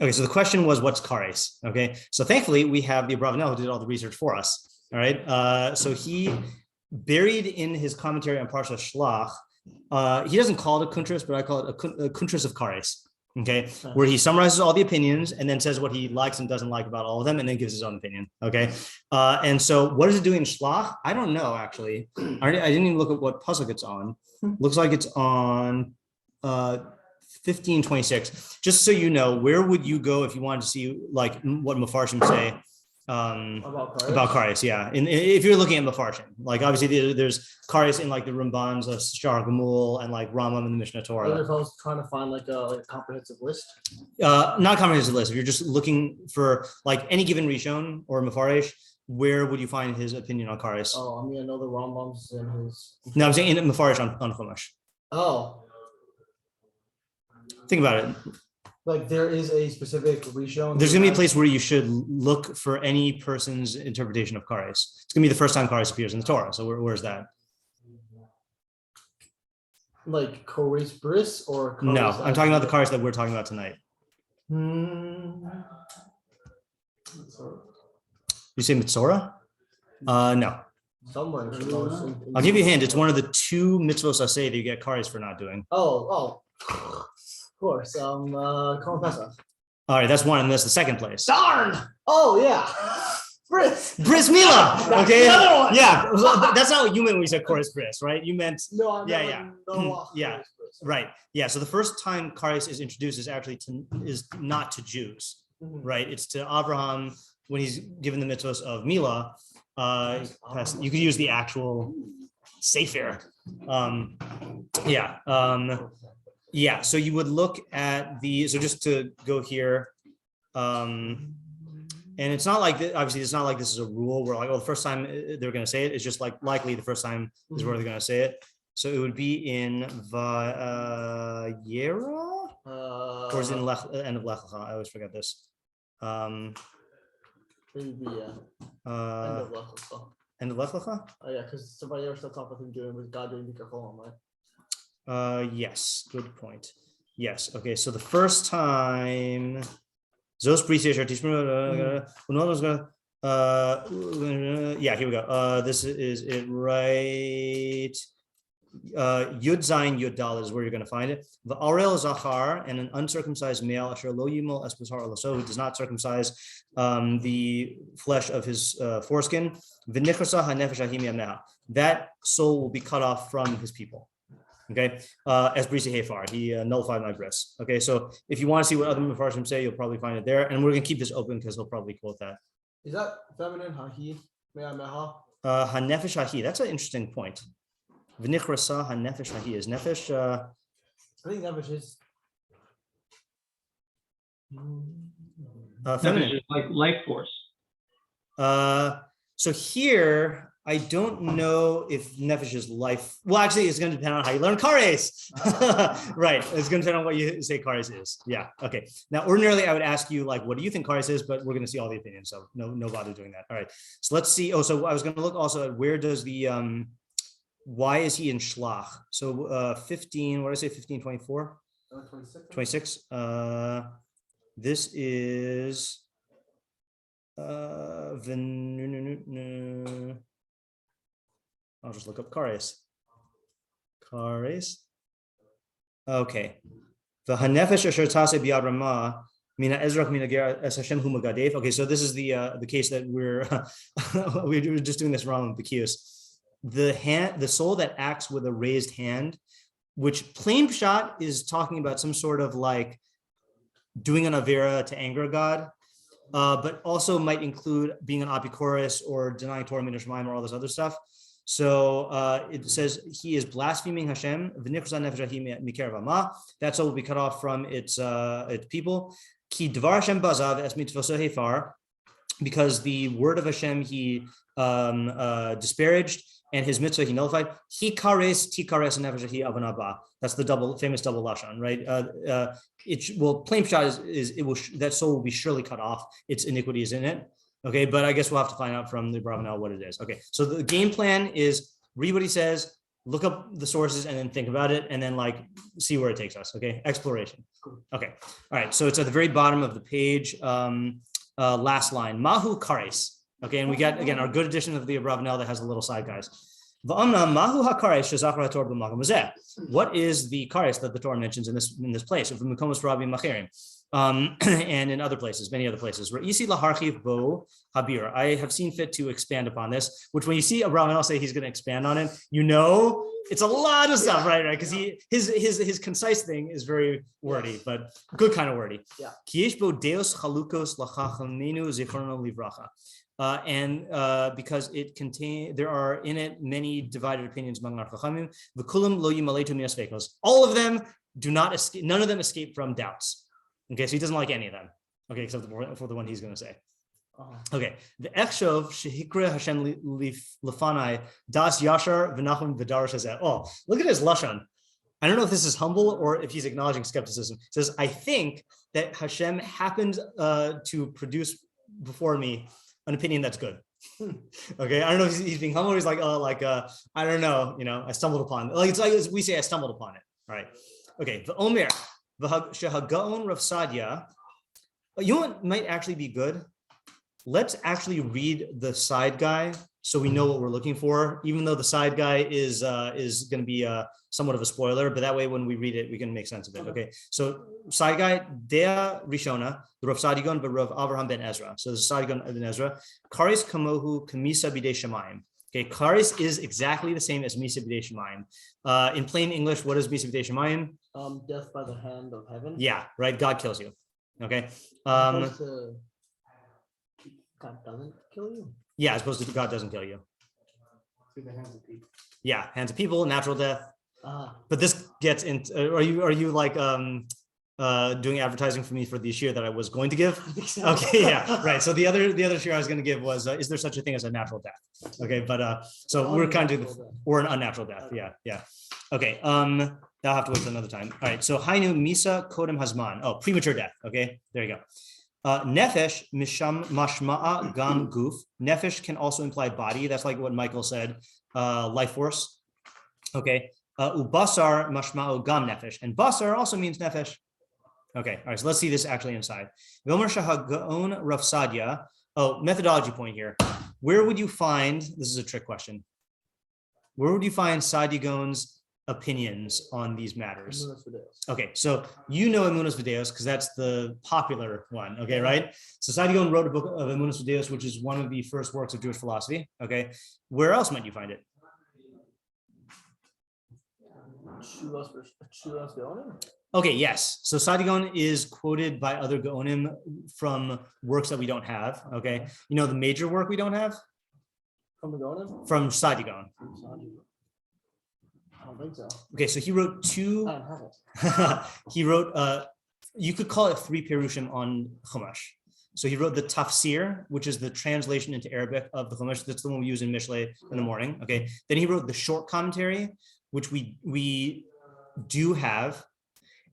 Okay, so the question was, what's Kareis? Okay, so thankfully we have the Abravanel who did all the research for us. All right, so he buried in his commentary on Parashas Shelach, he doesn't call it a kuntras, but I call it a kuntras of Kareis. Okay, where he summarizes all the opinions and then says what he likes and doesn't like about all of them, and then gives his own opinion. Okay, and so what does it do in Shelach? I don't know actually. I didn't even look at what pasuk it's on. Looks like it's on 1526. Just so you know, where would you go if you wanted to see like what Mefarshim say about Kareis? Yeah, if you're looking at Mefarshim, like obviously there's Kareis in like the Rambams of Shar Gamul and like Rambam and the Mishnah Torah. If I was trying to find like a comprehensive list, not comprehensive list. If you're just looking for like any given Rishon or Mefarish, where would you find his opinion on Kareis? Oh, I mean, I know the Rambam's in his. No, I'm saying in Mefarish on Chumash. Oh. Think about it. Like there is a specific Rishon. There's going to be a place where you should look for any person's interpretation of Kareis. It's going to be the first time Kareis appears in the Torah. So where's that? Like Kareis Bris or Kareis no, I'm talking about the Kareis that we're talking about tonight. You say Mitzorah? No. Somewhere. I'll give you a hint. It's one of the two mitzvos I say that you get Kareis for not doing. Oh. Of course. Korban Pesach. All right, that's one, and that's the second place. Darn! Oh yeah. Bris Mila. Okay. Another one. Yeah. That's not what you meant when you said Kareis Bris, right? You meant yeah. Right. Yeah. So the first time Kareis is introduced is actually is not to Jews, right? It's to Abraham when he's given the mitzvahs of Mila. You could use the actual sefer. Yeah, so you would look at so just to go here, and it's not like, obviously it's not like this is a rule where like, the first time they're going to say it, it's just like likely the first time is where they're going to say it. So it would be in Vayera, or is it in end of Lech Lecha? I always forget this. End of Lech Lecha. End of Lech Lecha? Oh yeah, because somebody else starts off with him with God doing the Cholam, right? Yes, good point. Yes. Okay. So the first time, Zos Brisish yeah, here we go. This is it, right? Yud Zayin Yud Dal is where you're going to find it. The Arel Zachar, and an uncircumcised male, Asher Lo Yimol Espasar Alaso, who does not circumcise the flesh of his foreskin. V'nichrasa hanefesh ahim yameha. That soul will be cut off from his people. Okay, as Brisi Hefar, he nullified my bris. Okay, so if you want to see what other Mefarshim say, you'll probably find it there, and we're going to keep this open because he'll probably quote that. Is that feminine? Hahi, meha? Hanefesh hahi. That's an interesting point. V'nichrasa hanefesh hahi is nefesh. I think nefesh is feminine. Nefesh is like life force. So here, I don't know if Nephesh is life. Well, actually, it's going to depend on how you learn Kareis. Right. It's going to depend on what you say Kareis is. Yeah. Okay. Now, ordinarily, I would ask you, like, what do you think Kareis is? But we're going to see all the opinions. So no bother doing that. All right. So let's see. Oh, so I was going to look also at where does the, why is he in Shelach? So 15, what did I say, 1524? 26. This is, I'll just look up Kareis. Okay. The Hanefesh asher tase biyad Ramah mina Ezra mina ger es Hashem hu magadev. Okay, so this is the case that we're just doing this wrong with Bekius. The soul that acts with a raised hand, which plain pshat is talking about some sort of like doing an avera to anger God. But also might include being an apikoros or denying Torah min Shemaim or all this other stuff. So it says he is blaspheming Hashem. That soul will be cut off from its people. Ki dvar Hashem bazav es mitzvoso hefar, because the word of Hashem he disparaged and his mitzvah he nullified. He kares ti kares nefesh hi abanaba. That's the famous double lashon, right? Plain pshat is that soul will be surely cut off. Its iniquity is in it. Okay, but I guess we'll have to find out from the Abravanel what it is. Okay, so the game plan is read what he says, look up the sources and then think about it and then like see where it takes us. Okay, exploration. Okay, all right. So it's at the very bottom of the page, last line. Mahu Kareis. Okay, and we got again our good edition of the Abravanel that has a little side guys. What is the Kareis that the Torah mentions in this place? And in other places, many other places. I have seen fit to expand upon this, which when you see Abravanel say he's going to expand on it, you know it's a lot of stuff, right? Because his concise thing is very wordy, but good kind of wordy. Because there are in it many divided opinions among our chachamim. All of them do not escape. None of them escape from doubts. Okay, so he doesn't like any of them. Okay, except for the one he's going to say. Okay, the Echshov shehikra Hashem lefanai das yashar v'nachum v'dar shazeh. Oh, look at his lashon. I don't know if this is humble or if he's acknowledging skepticism. He says, I think that Hashem happened to produce before me an opinion that's good. Okay, I don't know if he's being humble. He's like, I don't know, I stumbled upon it. It's like we say, I stumbled upon it. All right. Okay. The Omer, the Gaon Rav Saadia. You know what might actually be good? Let's actually read the side guy so we know what we're looking for, even though the side guy is going to be somewhat of a spoiler, but that way when we read it, we can make sense of it. Okay, so side guy, Dea Rishona, the Rav Saadia Gaon, but Rav Avraham ben Ezra. So the Saadia Gaon ben Ezra, Kareis kamohu kamisa bidei shamayim. Okay, Kareis is exactly the same as misa bidei shamayim. In plain English, what is misa bidei shamayim? Death by the hand of heaven. Yeah, right. God kills you. Okay. God doesn't kill you. Yeah, as opposed to God doesn't kill you. Through the hands of people. Yeah, hands of people, natural death. But this gets into. Are you like doing advertising for me for the shir that I was going to give? So. Okay, yeah, right. So the other shir I was going to give was, is there such a thing as a natural death? Okay, but so we're kind of or an unnatural death. Yeah. Okay. I'll have to wait for another time. All right. So Hainu Misa Kodem Hazman. Oh, premature death. Okay, there you go. Nephesh misham mashma'a gam guf. Nephesh can also imply body. That's like what Michael said. Life force. Okay. Ubasar mashma'u gam nefesh, and basar also means nefesh. Okay, all right. So let's see this actually inside. V'omer shehagaon Rav Saadia. Oh, methodology point here. Where would you find? This is a trick question. Where would you find Saadia Gaon's opinions on these matters? Okay, so you know Emunas Videos because that's the popular one. Okay, right? So Saadia Gaon wrote a book of Emunas Videos, which is one of the first works of Jewish philosophy. Okay, where else might you find it? Okay, yes. So Saadia Gaon is quoted by other Gaonim from works that we don't have. Okay, you know the major work we don't have? From the Gaonim? From Saadia Gaon. I don't think so. Okay, so he wrote two. I don't have it. He wrote, you could call it 3 perushim on Chumash. So he wrote the tafsir, which is the translation into Arabic of the Chumash. That's the one we use in Mishlei in the morning. Okay. Then he wrote the short commentary, which we do have.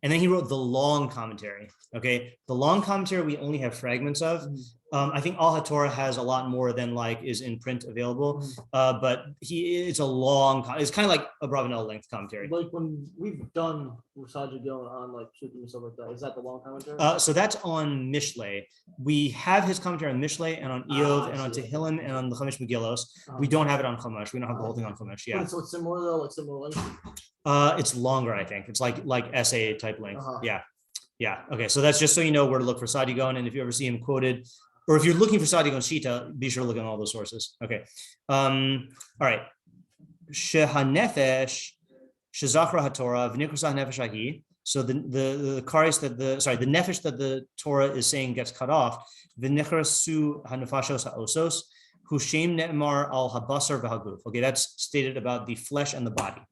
And then he wrote the long commentary. Okay. The long commentary we only have fragments of. I think Al HaTorah has a lot more than like is in print available. But it's a long, it's kind of like a Abravanel length commentary. Like when we've done Saadia Gaon on like Sufim and stuff like that, is that the long commentary? So that's on Mishlei. We have his commentary on Mishlei and on Eov and on Tehillim and on the Chumash Megillos. We don't have it on Chumash. We don't have the whole thing on Chumash. Yeah. So it's similar though, like similar length? It's longer, I think. It's like essay type length. Yeah. Okay. So that's just so you know where to look for Saadia Gaon, and if you ever see him quoted, or if you're looking for Saadia Gaon Shita, be sure to look at all those sources. Okay. All right. Shehanefesh shezachra haTorah v'nikrasah nefesh ahi. So the kares that the nefesh that the Torah is saying gets cut off. V'nikrasu hanefashos haosos hushem ne'emar al habasar v'haguf. Okay, that's stated about the flesh and the body.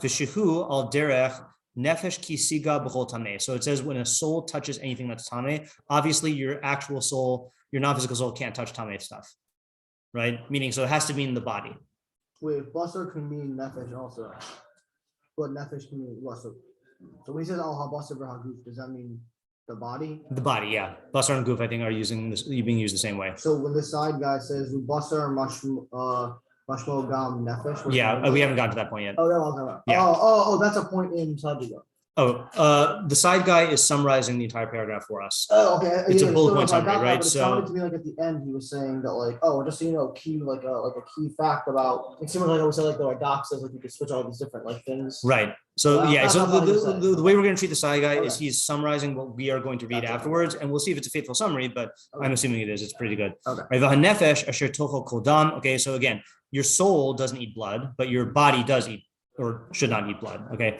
V'shehu al derech nefesh ki siga b'chol tameh. So it says when a soul touches anything that's tameh, obviously your actual soul, your non-physical soul can't touch tameh stuff, right? Meaning, so it has to mean the body. Wait, basar can mean nefesh also, but nefesh can mean basar. So when he says al habasar v'haguf, does that mean the body? The body, yeah. Basar and guf, I think, are being used the same way. So when the side guy says basar Mashmo Gam Nephesh. Yeah, we haven't gotten to that point yet. Oh, that was Yeah. Oh, that's a point in Saadia Gaon. Oh, the side guy is summarizing the entire paragraph for us. Oh, okay. It's a bullet point summary, right? But it sounded to me like at the end he was saying that, like, oh, just so you know, key like a key fact about. It seemed like I would say like the doc says like you can switch all these different like things. Right. So yeah. So the way we're going to treat the side guy is Okay. he's summarizing what we are going to read Gotcha. afterwards, and we'll see if it's a faithful summary. But Okay. I'm assuming it is. It's pretty good. Okay. Right. V'hanefesh asher tochel kol dam. Okay. So again, your soul doesn't eat blood, but your body does eat or should not eat blood. Okay.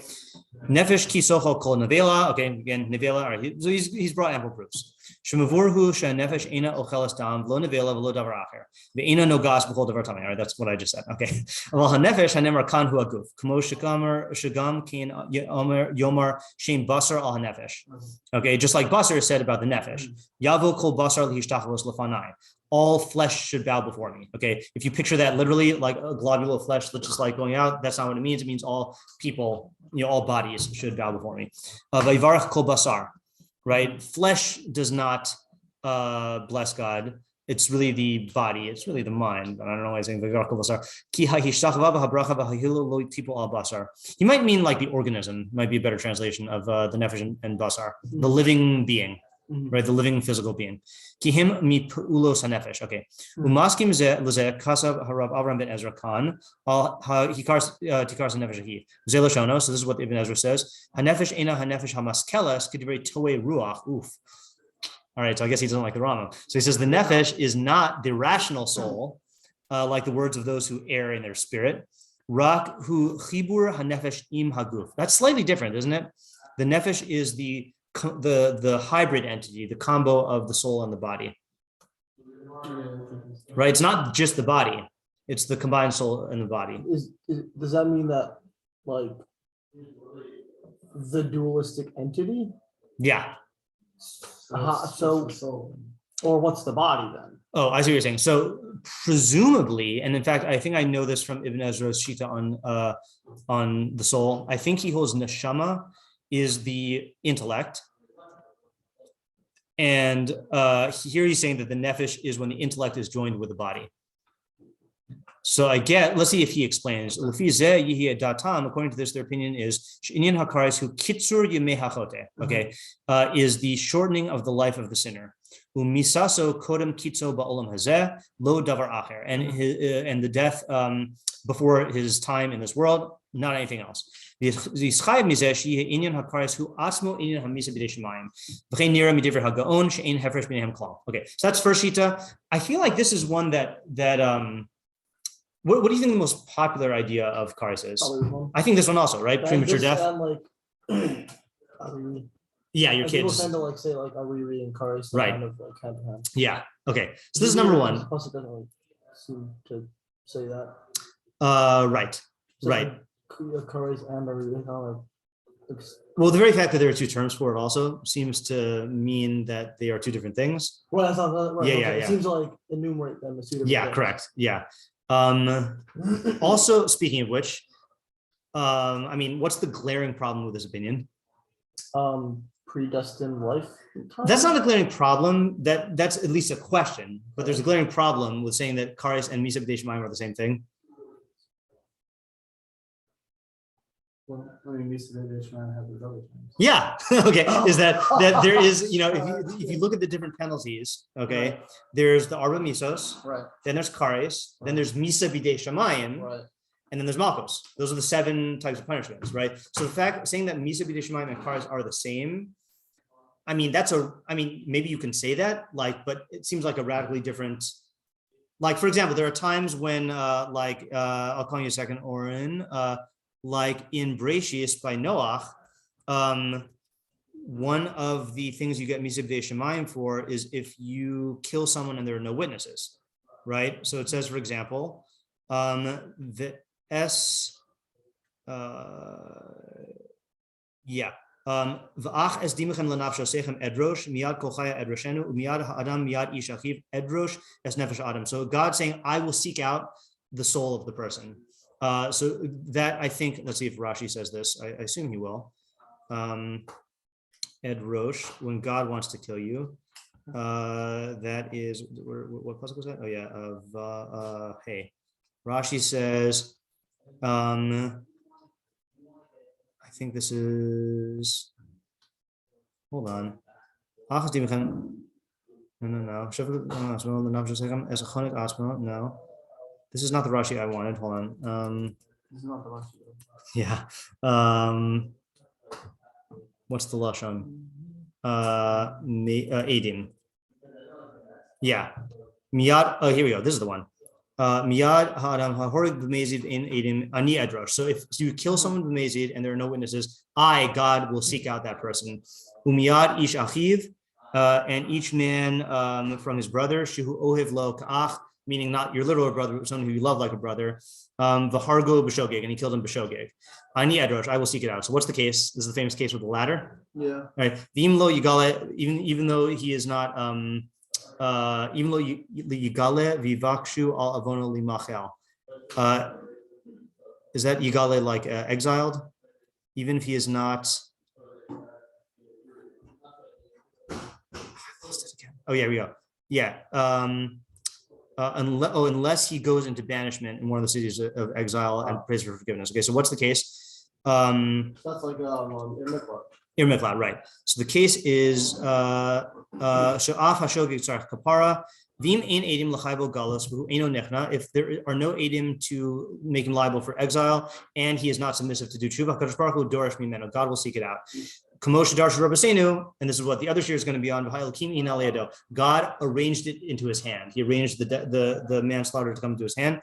Nefesh kisocho kol nevela. Okay. Again, nevela. All right. So he's brought ample proofs. Shemavurhu she'nefesh ena ochelas dam v'lo nevela v'lo davar acher ve'ena nogas b'chol davar tamei. All right. That's what I just said. Okay. Well, hanefesh hanemar kan hu aguf kamo shagam kin yomar shein basar al hanefesh. Okay. Just like basar is said about the nefesh. Yavo kol basar lihishtachalos lefanai. All flesh should bow before me. Okay. If you picture that literally like a globule of flesh that's just like going out, that's not what it means. It means all people, all bodies should bow before me. Vayvarach kol basar, right? Flesh does not bless God. It's really the body. It's really the mind. But I don't know why I'm saying vayvarach kol basar. Ki ha'hishtachava v'habracha v'hahilu lo tipu al basar. He might mean like the organism, might be a better translation of the nefesh and basar, the living being. Right, the living physical being. Kihim mi ulos hanefesh. Okay. Umaskim ze leze kasav harav Avram ben Ezra Khan. Hikars tikars hanefesh ahi. Zeloshono. So this is what Ibn Ezra says. Hanefesh ena hanefesh hamaskelas k'divrei toei ruach. Oof. All right. So I guess he doesn't like the Rambam. So he says the nefesh is not the rational soul, like the words of those who err in their spirit. Rak hu chibur hanefesh im haguf. That's slightly different, isn't it? The nefesh is the hybrid entity, the combo of the soul and the body, right? It's not just the body; it's the combined soul and the body. Does that mean that like the dualistic entity? Yeah. So, or what's the body then? Oh, I see what you're saying. So presumably, and in fact, I think I know this from Ibn Ezra's Shita on the soul. I think he holds neshama is the intellect. And here he's saying that the nefesh is when the intellect is joined with the body. So let's see if he explains. According to this, their opinion is okay, is the shortening of the life of the sinner. And the death before his time in this world, not anything else. Okay, so that's first shita. I feel like this is one that what do you think the most popular idea of Kareis is? I think this one also, right? Premature death. Yeah, your kids. People tend to like say like, are we reading Kareis? Right. Kind of like hand to hand. Yeah. Okay. So this is number one. Plus, it doesn't really seem to say that. Right. So right. Kareis and are we kind of like. Well, the very fact that there are two terms for it also seems to mean that they are two different things. Well, that's not right. Yeah, okay. yeah. It seems like enumerate them as two different things. Correct. Yeah. Also, speaking of which, I mean, what's the glaring problem with this opinion? Predestined life. That's not a glaring problem. That's at least a question. But there's a glaring problem with saying that Kareis and Misa B'dei Shemayim are the same thing. Well, I mean, Misa B'dei Shemayim have those other things. Yeah. Okay. Is that there is, if you look at the different penalties, okay, right. There's the Arba Misos, right. Then there's Kareis, right. Then there's Misa B'dei Shemayim, right. And then there's Malchus. Those are the 7 types of punishments, right? So the fact saying that Misa B'dei Shemayim and Kareis are the same, I mean, maybe you can say that, but it seems like a radically different. Like, for example, there are times when, I'll call you a second, Oren, like in Beraishis by Noach, one of the things you get Misa B'dei Shemayim for is if you kill someone and there are no witnesses, right? So it says, for example, V'ach es dimechem lenafsho sechem edrosh miyad kolchaya edroshenu umiyad ha'adam miyad ish achiv edrosh es nefesh adam. So God's saying, I will seek out the soul of the person. So that, I think, let's see if Rashi says this. I assume he will. Edrosh, when God wants to kill you, that is, what pasuk was that? Oh yeah, hey. Rashi says, I think this is, hold on. No. No. This is not the Rashi I wanted. Hold on. This is not the Rashi. Yeah. What's the Lashon? Edim. Yeah. Miyad. Oh, here we go. This is the one. Miyad ha'adam ha'horig b'mezid in edim ani adrosh. So if you kill someone b'mezid and there are no witnesses, I, God, will seek out that person. Umiyad ish achiv, and each man from his brother, shehu ohev lo ka'ach, meaning not your literal brother, but someone who you love like a brother. V'hargo b'shogeg, and he killed him b'shogeg. Ani adrosh, I will seek it out. So what's the case? This is the famous case with the ladder. Yeah. Right. V'im lo yigale, even though he is not even though yigale vivakshu al avono limachel. Is that yigale like exiled? Even if he is not. Oh yeah, we go. Yeah. Unless he goes into banishment in one of the cities of exile and prays for forgiveness. Okay, so what's the case? That's like Irmiklat, right. So the case is Sha'af Hashogig Tzarech Kapara, Vim Ein Edim L'chaybo Galus, V'hu Eino Nechna, if there are no Edim to make him liable for exile, and he is not submissive to do tshuva, Kadosh Baruch Hu Dorish Mimeno, God will seek it out. Kamosh Darshu Rabbeinu, and this is what the other shir is going to be on, God arranged it into his hand. He arranged the manslaughter to come into his hand.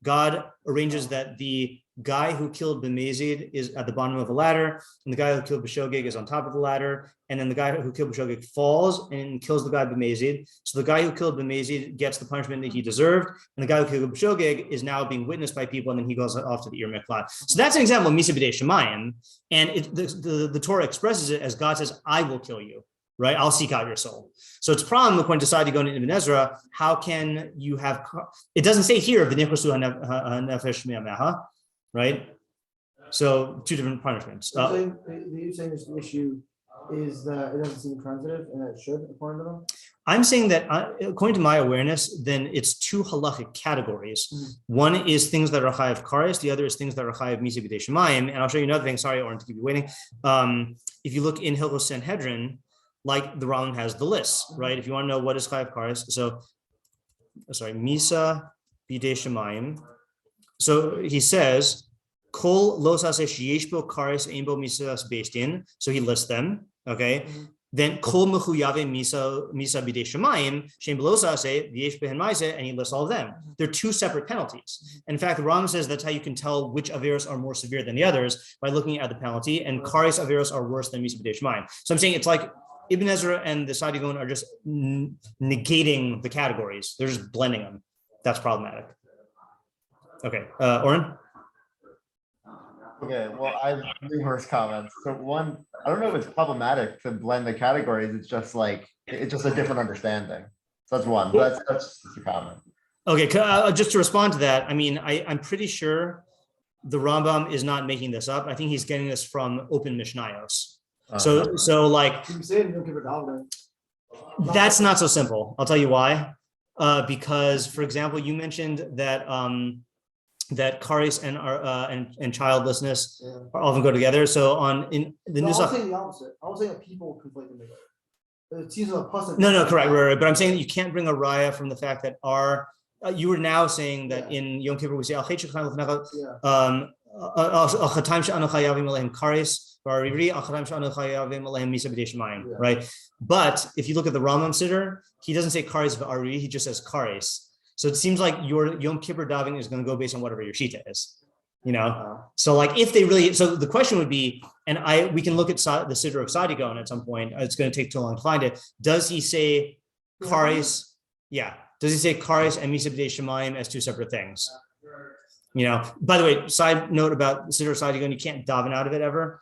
God arranges that the guy who killed B'mezid is at the bottom of a ladder, and the guy who killed B'shogeg is on top of the ladder, and then the guy who killed B'shogeg falls and kills the guy B'mezid. So the guy who killed B'mezid gets the punishment that he deserved, and the guy who killed B'shogeg is now being witnessed by people, and then he goes off to the Ir Miklat. So that's an example of Misa B'dei Shemayim, and the Torah expresses it as God says, I will kill you. Right, I'll seek out your soul. So it's a problem according to Saadia Gaon in Ibn Ezra. How can you have? It doesn't say here v'nichrosu hanefesh me'ameha, right? So two different punishments. You're saying this issue is that it doesn't seem transitive, and it should, according to them. I'm saying that according to my awareness, then it's two halachic categories. One is things that are chayav kareis, the other is things that are chayav misa b'dei shemayim. And I'll show you another thing. Sorry, Oren, to keep you waiting. If you look in Hilchos Sanhedrin, like the Rambam has the list, right? If you want to know what is chayav kareis, so sorry, misa b'dei shemayim. So he says, kol losase sheyesh bo kareis ein bo misas based in. So he lists them, okay? Then kol mechuyave misa b'dei shemayim shem losase v'yesh behen ma'aseh, and he lists all of them. They're two separate penalties. And in fact, the Rambam says that's how you can tell which averos are more severe than the others by looking at the penalty. And kareis averos are worse than misa b'dei shemayim. So I'm saying it's like Ibn Ezra and the Saadia Gaon are just negating the categories. They're just blending them. That's problematic. Okay, Oren? Okay, well, I have numerous comments. So one, I don't know if it's problematic to blend the categories. It's just like, it's just a different understanding. So that's one, but that's just a comment. Okay, just to respond to that, I mean, I'm pretty sure the Rambam is not making this up. I think he's getting this from open Mishnayos. So like, that's not so simple. I'll tell you why. Because, for example, you mentioned that that kareis and childlessness are often go together. So in the I was saying the opposite. I was saying that people conflate them together. It's usually a person. No, correct, right. But I'm saying that you can't bring a raya from the fact that you were now saying that in Yom Kippur we say right? But if you look at the Rambam Siddur, he doesn't say kareis v'ari, he just says kareis. So it seems like your Yom Kippur davening is going to go based on whatever your shita is, you know. So like if they really, so the question would be, and we can look at the Siddur of Saadia Gaon at some point. It's going to take too long to find it. Does he say kareis? Yeah. Does he say kareis and misa b'dei shemayim as two separate things? You know. By the way, side note about the Siddur of Saadia Gaon, you can't daven out of it ever.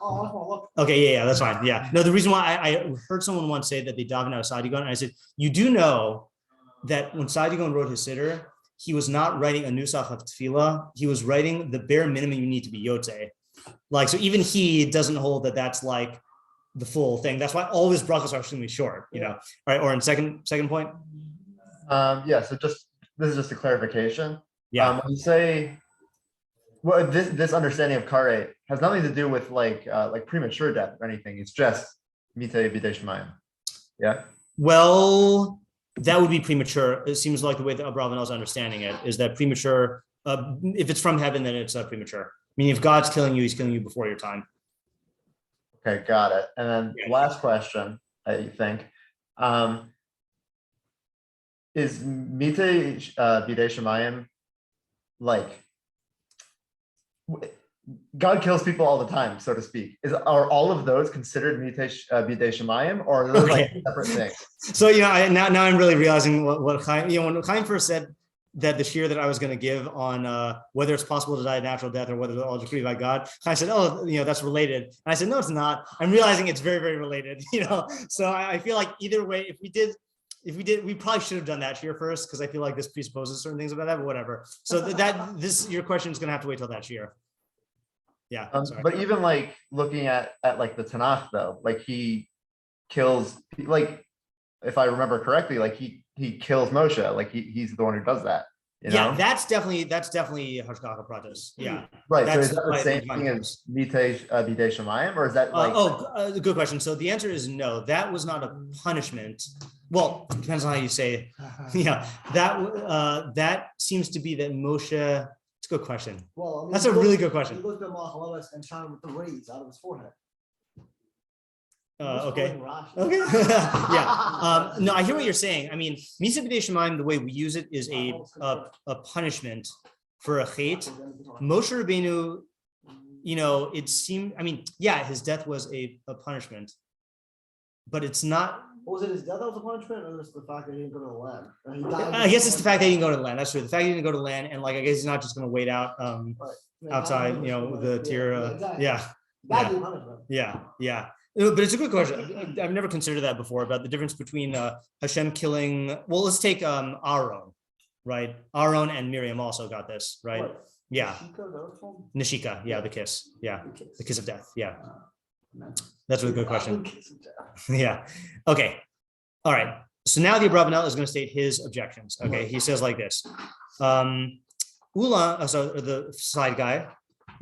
Okay, yeah, that's fine. Yeah. No, the reason why I heard someone once say that they daven out of Saadia Gaon, and I said, you do know that when Saadia Gaon wrote his Siddur, he was not writing a nusach of tefillah. He was writing the bare minimum you need to be yotzei. Like, so even he doesn't hold that that's like the full thing. That's why all his brachos are extremely short, you know. All right, or in second point. Yeah, so this is just a clarification. Yeah. When you say, well, this understanding of Kareis has nothing to do with like premature death or anything. It's just mitei b'dei shemayim. Yeah. Well, that would be premature. It seems like the way that Abravanel is understanding it is that premature. If it's from heaven, then it's premature. Meaning, if God's killing you, He's killing you before your time. Okay, got it. And then last question, I think, is mitei b'dei shemayim like God kills people all the time, so to speak? Are all of those considered mitei b'dei shemayim, or are those like separate things? So now I'm really realizing what Chaim, when Chaim first said that the shir that I was going to give on whether it's possible to die a natural death or whether they're all decreed by God, I said, that's related. And I said, no, it's not. I'm realizing it's very, very related. So I feel like either way, if we did, we probably should have done that shir first, because I feel like this presupposes certain things about that, but whatever. So your question is going to have to wait till that shir. Yeah. But even like looking at like the Tanakh though, like he kills, like if I remember correctly, like he kills Moshe, like he's the one who does that. Yeah, that's definitely Hashgacha Pratis. Yeah. Right. So is that the same thing as mitei b'dei shemayim, or is that like? Good question. So the answer is no. That was not a punishment. Well, depends on how you say. Yeah, that seems to be that Moshe. It's a good question. Well, that's a really good question. He goes to Machshavah and shot with the rays out of his forehead. Okay. Yeah. No, I hear what you're saying. I mean, Misa b'dei shemayim, the way we use it is a punishment for a chait. Moshe Rabbeinu, it seemed. I mean, yeah, his death was a punishment, but it's not. Was it his death that was a punishment, or was it the fact that he didn't go to the land? I guess it's the fact that he didn't go to the land. That's true. The fact he didn't go to the land, and like I guess he's not just going to wait out outside, the tier. Yeah. But it's a good question. I've never considered that before, about the difference between Hashem killing. Well, let's take Aaron, right? Aaron and Miriam also got this, right? What? Yeah. Nishika, yeah, the kiss. Yeah, the kiss of death. Yeah. That's a good question. Yeah. Okay. All right. So now the Abravanel is going to state his objections. Okay. He says like this. Ulam, so the side guy.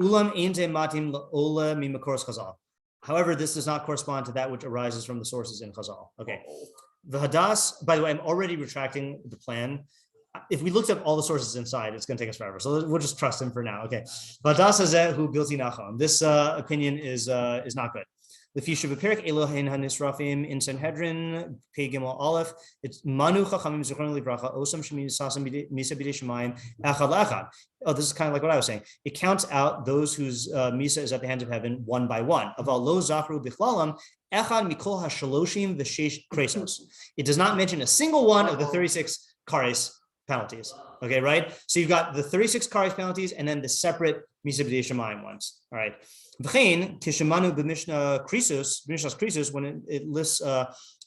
Ulam einze matim ola mi makoros chazal. However, this does not correspond to that which arises from the sources in Chazal. Okay. The Hadas, by the way, I'm already retracting the plan. If we looked up all the sources inside, it's going to take us forever. So we'll just trust him for now. Okay. Hadas hazeh hu bilti nachon. This opinion is not good. The Fisha V'Perik Elohin Hanisrafim in Sanhedrin Pei Gimel Aleph. It's Manu Chachamim Zichron Livracha Osam Shemi Sasam Misa B'dei Shemayim Echad L'Echad. Oh, this is kind of like what I was saying. It counts out those whose Misa is at the hands of heaven one by one. Aval Lo Zachru Bichlalam Echad Mikol HaShaloshim V'Sheish Kresos. It does not mention a single one of the 36 Kareis penalties. Okay, right? So you've got the 36 Kareis penalties and then the separate Misa B'dei Shemayim ones. All right. V'chein kishemanu b'mishnah Krisus, when it lists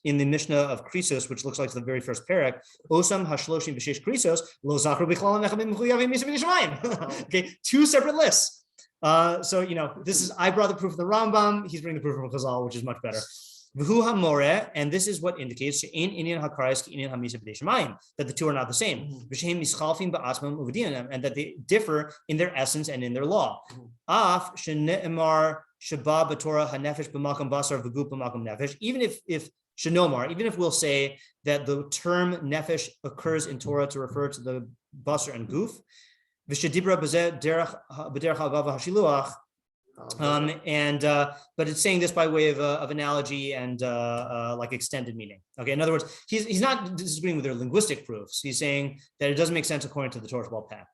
in the Mishnah of Krisus, which looks like the very first parak, osam hashloshim v'sheish Krisos lo zachru b'chlalam echamim mechuyavim misa b'dei shemayim. Okay, two separate lists. So this is, I brought the proof of the Rambam. He's bringing the proof from Chazal, which is much better. V'hu hamoreh, and this is what indicates she'ein inyan hakarais ki inyan hamisa b'dei shemayim, that the two are not the same. V'sheim nischalfim ba'atzmam uv'dinam, and that they differ in their essence and in their law. Af shene'emar sheba b'torah hanefesh b'makam basar v'guf b'makam nefesh. Even if shenomar, even if we'll say that the term nefesh occurs in Torah to refer to the basar and guf, v'shedibra b'zeh derech ha'avav ha'shiluach. But it's saying this by way of analogy and like extended meaning. Okay, in other words, he's not disagreeing with their linguistic proofs. He's saying that it doesn't make sense according to the Torah Baal Peh.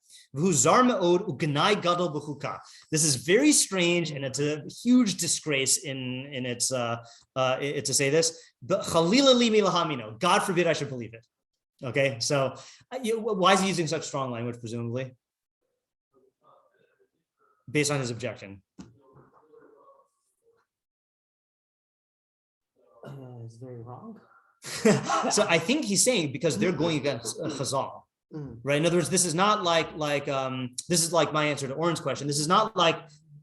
This is very strange, and it's a huge disgrace in its to say this. God forbid I should believe it. Okay, so why is he using such strong language, presumably? Based on his objection. Is very wrong. So I think he's saying because they're going against Chazal, right? In other words, this is not like this is like my answer to Oren's question. This is not like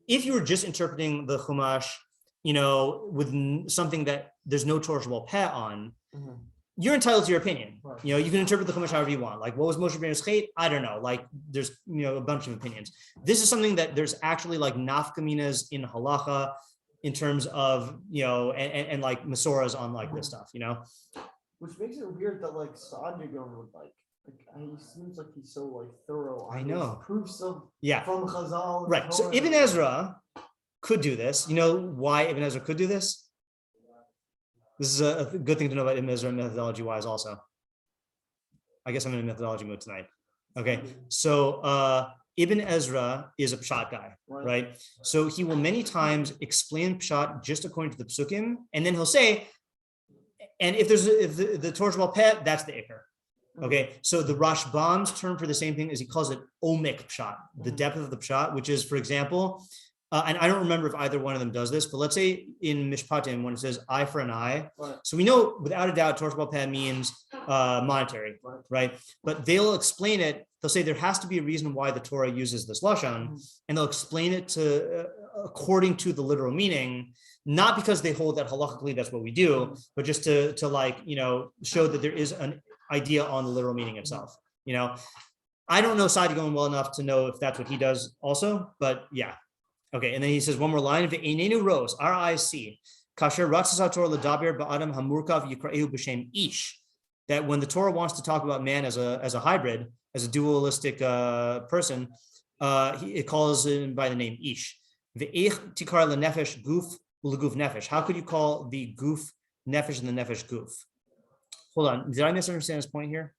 if you were just interpreting the Chumash, with something that there's no Torah Baal Peh on. you're entitled to your opinion. Right. You know, you can interpret the Chumash however you want. Like, what was Moshe Rabbeinu's chait? I don't know. Like, there's, you know, a bunch of opinions. This is something that there's actually like nafkaminas in halacha in terms of, you know, and like masoras on like this stuff, you know? Which makes it weird that like Saadia Gaon would like he seems like he's so like thorough. I on know. his proofs of Yeah. from Chazal. and Right. So Torah. Ibn Ezra could do this. You know why Ibn Ezra could do this? This is a good thing to know about Ibn Ezra methodology wise also. I guess I'm in a methodology mode tonight. Okay. So Ibn Ezra is a pshat guy, right? So he will many times explain pshat just according to the psukim, and then he'll say, and if the Torah Shebal Peh, that's the ikar. Okay, so the Rashbam's term for the same thing is he calls it omek pshat, the depth of the pshat, which is, for example, and I don't remember if either one of them does this, but let's say in Mishpatim when it says eye for an eye, so we know without a doubt Torah Shebal Peh means monetary, right? But they'll explain it. They'll say there has to be a reason why the Torah uses this lashon, and they'll explain it to according to the literal meaning. Not because they hold that halachically that's what we do, but just to like, you know, show that there is an idea on the literal meaning itself. You know, I don't know Saadia Gaon well enough to know if that's what he does also, but yeah. Okay, and then he says one more line, Ve'einenu ros, our eyes see, kasher ratzas Torah l'daber ba'adam hamurkav yikra'ehu b'shem ish, that when the Torah wants to talk about man as a hybrid, as a dualistic person, it calls him by the name ish. Ve'ech tikar l'nefesh guf u'leguf nefesh. How could you call the guf nefesh and the nefesh guf? Hold on, did I misunderstand his point here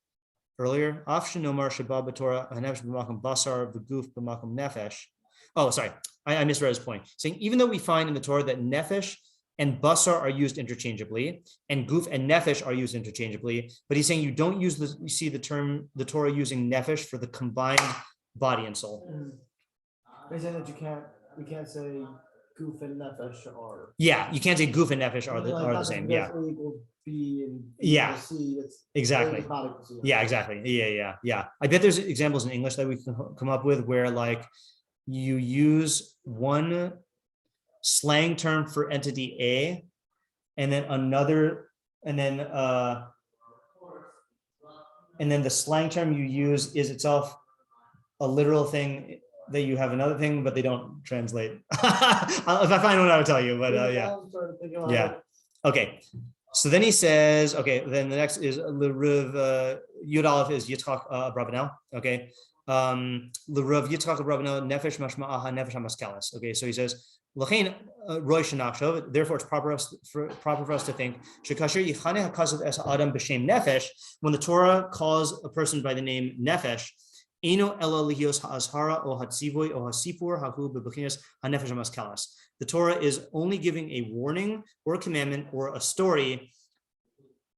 earlier? Af shenomar sheba b'Torah hanefesh b'makom basar v'guf b'makom nefesh. Oh, sorry, I misread his point. Saying even though we find in the Torah that nefesh and basar are used interchangeably, and guf and nefesh are used interchangeably, but he's saying you don't use you see the Torah using nefesh for the combined body and soul. They're saying that we can't say guf and nefesh are. Yeah, you can't say guf and nefesh are the same. Yeah. B and yeah. C, it's exactly. Yeah, exactly. Yeah. I bet there's examples in English that we can come up with where like you use one slang term for entity A, and then another, and then the slang term you use is itself a literal thing that you have another thing, but they don't translate. If I find one, I will tell you. But yeah. Okay. So then he says, okay, then the next is Yud Aleph is Yitzchak Abravanel. Okay. L'Rav Yitzchak Abravanel Nefesh Mashma'aha Nefesh HaMaskeles. Okay, so he says, L'chein Roy Shenachshov. Therefore, it's proper for us to think Shekasher Yichane HaKasav Es Adam B'Shem Nefesh. When the Torah calls a person by the name Nefesh, Eino Ela Lihios HaAzhara O HaTzivoy O HaSipur Hahu B'Bekius HaNefesh HaMaskeles. The Torah is only giving a warning or a commandment or a story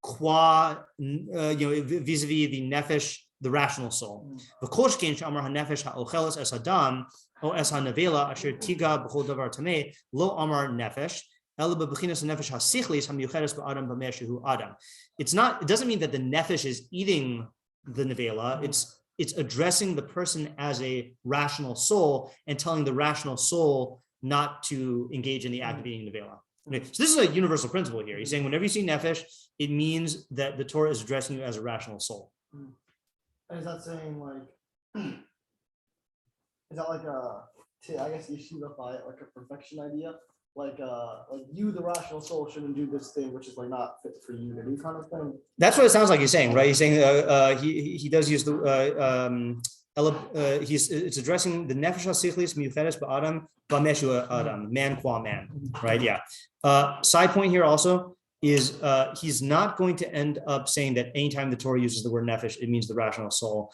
vis-a-vis the nefesh, the rational soul. It's not, it doesn't mean that the nefesh is eating the nevela. It's addressing the person as a rational soul and telling the rational soul not to engage in the act of eating nevela. Okay. So this is a universal principle here. He's saying whenever you see nefesh, it means that the Torah is addressing you as a rational soul. Is that saying like, is that like I guess yeshiva by like a perfection idea? Like you, the rational soul, shouldn't do this thing, which is like not fit for you to do kind of thing. That's what it sounds like he's saying, right? He's saying he does use the it's addressing the nefesh hasichlis miyucheres ba'adam b'meshu adam, man qua man, right? Yeah. Side point here also is he's not going to end up saying that anytime the Torah uses the word nefesh, it means the rational soul.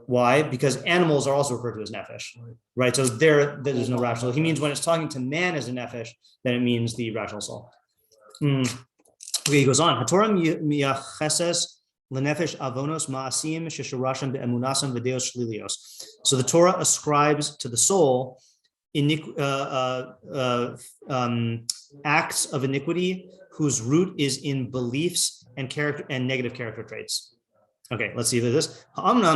Why? Because animals are also referred to as nefesh, right? So there's no rational. He means when it's talking to man as a nefesh, then it means the rational soul. Okay, he goes on. HaTorah miyacheses lenefesh avonos ma'asim sheshurashim be'emunasam v'deos shlilios. So the Torah ascribes to the soul acts of iniquity whose root is in beliefs and character and negative character traits. Okay, let's see this. However,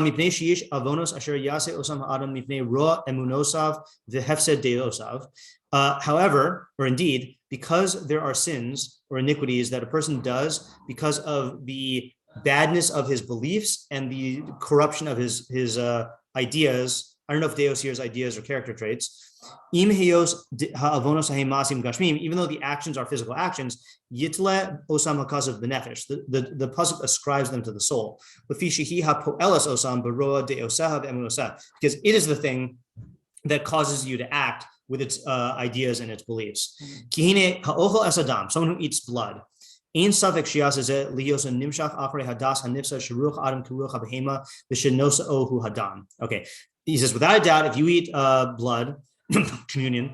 or indeed, because there are sins or iniquities that a person does because of the badness of his beliefs and the corruption of his ideas. I don't know if Deus here is ideas or character traits. Even though the actions are physical actions, yitle osam hakasav benefesh. The pasuk ascribes them to the soul. Because it is the thing that causes you to act with its ideas and its beliefs. Someone who eats blood. Okay, he says, without a doubt, if you eat blood, communion,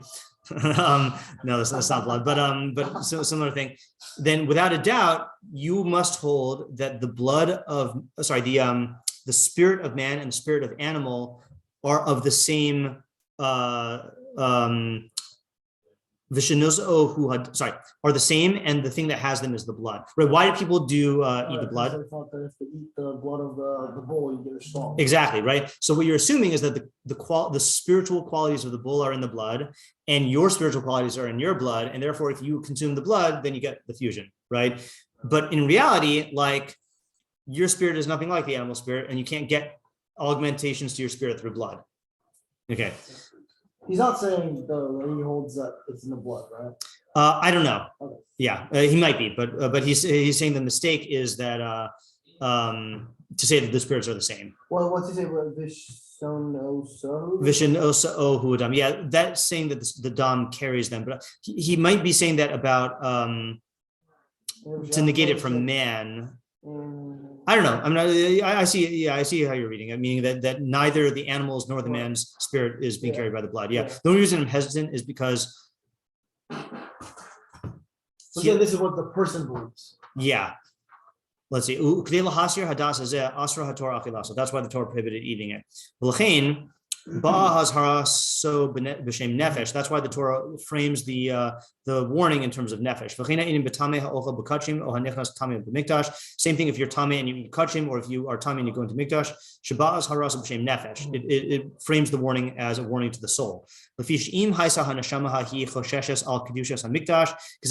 no, that's not blood, but similar thing, then without a doubt, you must hold that the blood of, the spirit of man and the spirit of animal are of the same, are the same, and the thing that has them is the blood. Right? Why do people do eat the blood? I thought that if you eat the blood of the bull, you get a strong. Exactly, right? So what you're assuming is that the spiritual qualities of the bull are in the blood, and your spiritual qualities are in your blood, and therefore, if you consume the blood, then you get the fusion, right? But in reality, like, your spirit is nothing like the animal spirit, and you can't get augmentations to your spirit through blood. Okay. He's not saying though that he holds that it's in the blood, right? I don't know. Okay. Yeah, he might be, but he's saying the mistake is that to say that the spirits are the same. Well, what's he say? Vishin. Yeah, that's saying that the dam carries them, but he might be saying that about to negate it from man. I don't know. I'm not. I see. Yeah, I see how you're reading it, meaning that neither the animals nor the man's spirit is being carried by the blood. Yeah. The only reason I'm hesitant is because. So this is what the person believes. Yeah. Let's see. That's why the Torah prohibited eating it. That's why the Torah frames the warning in terms of Nephesh. Same thing if you're Tameh and you eat Kachim, or if you are Tameh and you go into Mikdash. It frames the warning as a warning to the soul. Because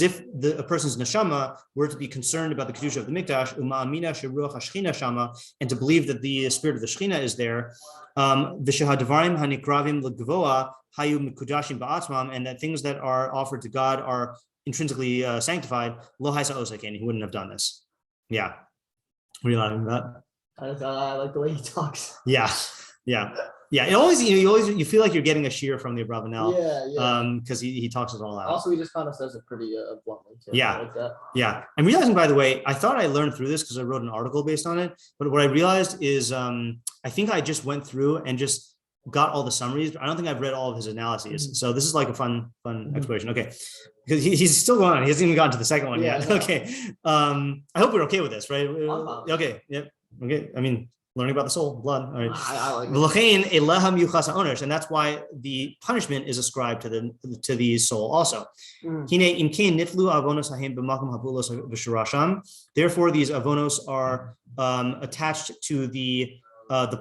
if a person's neshama were to be concerned about the kedusha of the Mikdash, and to believe that the spirit of the Shechina is there, and that things that are offered to God are intrinsically sanctified, he wouldn't have done this. Yeah. What are you laughing about? I like the way he talks. Yeah. It always, you feel like you're getting a shear from the Abravanel. Yeah. Because he talks it all out. Also, he just kind of says it pretty bluntly too. Yeah. Like that. Yeah. I'm realizing, by the way, I thought I learned through this because I wrote an article based on it. But what I realized is I think I just went through and just got all the summaries, but I don't think I've read all of his analyses. Mm-hmm. So this is like a fun exploration. Okay. Because he's still going on. He hasn't even gotten to the second one yet. No. Okay. I hope we're okay with this, right? Okay. Yep. Okay. I mean, learning about the soul, blood. All right. I like it. And that's why the punishment is ascribed to the soul also. Therefore, these avonos are attached to the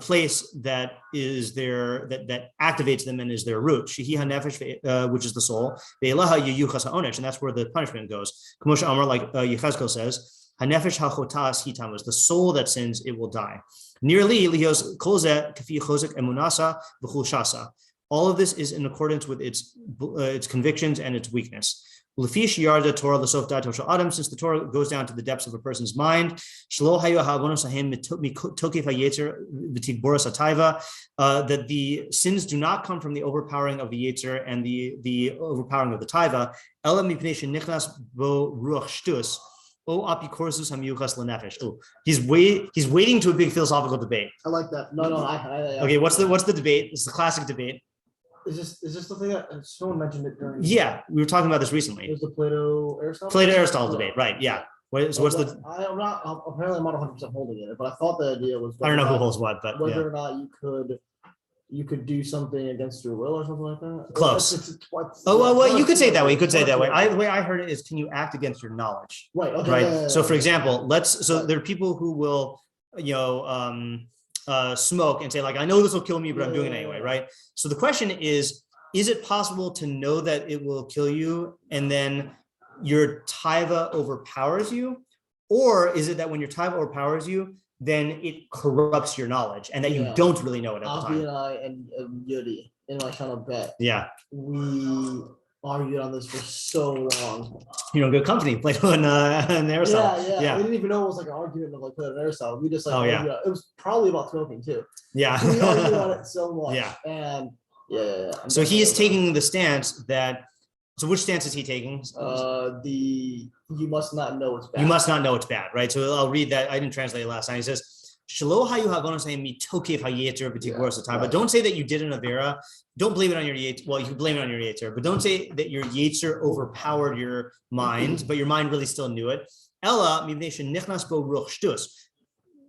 place that is there, that activates them and is their root. Which is the soul. And that's where the punishment goes. Like Yechezkel says, the soul that sins, it will die. Nearly, all of this is in accordance with its convictions and its weakness. Since the Torah goes down to the depths of a person's mind, that the sins do not come from the overpowering of the Yetzer and the overpowering of the Taiva. He's waiting to a big philosophical debate. I like that. No. Okay, what's the debate? It's the classic debate. Is this the thing that someone mentioned it during? Yeah, we were talking about this recently. It was the Plato-Aristotle debate, right? Yeah. I'm not 100% holding it, but I thought the idea was. I don't know who holds what, but whether or not you could do something against your will or something like that. Close. Well, you could say it that way. The way I heard it is, can you act against your knowledge? Right. Okay. Right. Yeah. So, for example, there are people who will, smoke and say, like, I know this will kill me, but I'm doing it anyway, right? So the question is it possible to know that it will kill you and then your taiva overpowers you, or is it that when your taiva overpowers you, then it corrupts your knowledge and that you don't really know it at the time? and I and Yudi in my channel bet. Yeah. We argued on this for so long. You know, good company, Plato and Aristotle. Yeah. We didn't even know it was like an argument of like Plato and Aristotle. We just like, it was probably about smoking too. Yeah. We argued on it so much. Yeah. And So he is taking the stance that, so which stance is he taking? You must not know it's bad. You must not know it's bad, right? So I'll read that. I didn't translate it last time. He says, "Shelo hayu hagonos mitokev hayetzer b'tigor satar." But don't say that you did an avera. Don't blame it on your yetzer. Well, you can blame it on your yetzer, but don't say that your yetzer overpowered your mind, but your mind really still knew it. Ella mivnei shenichnas bo ruch shtus.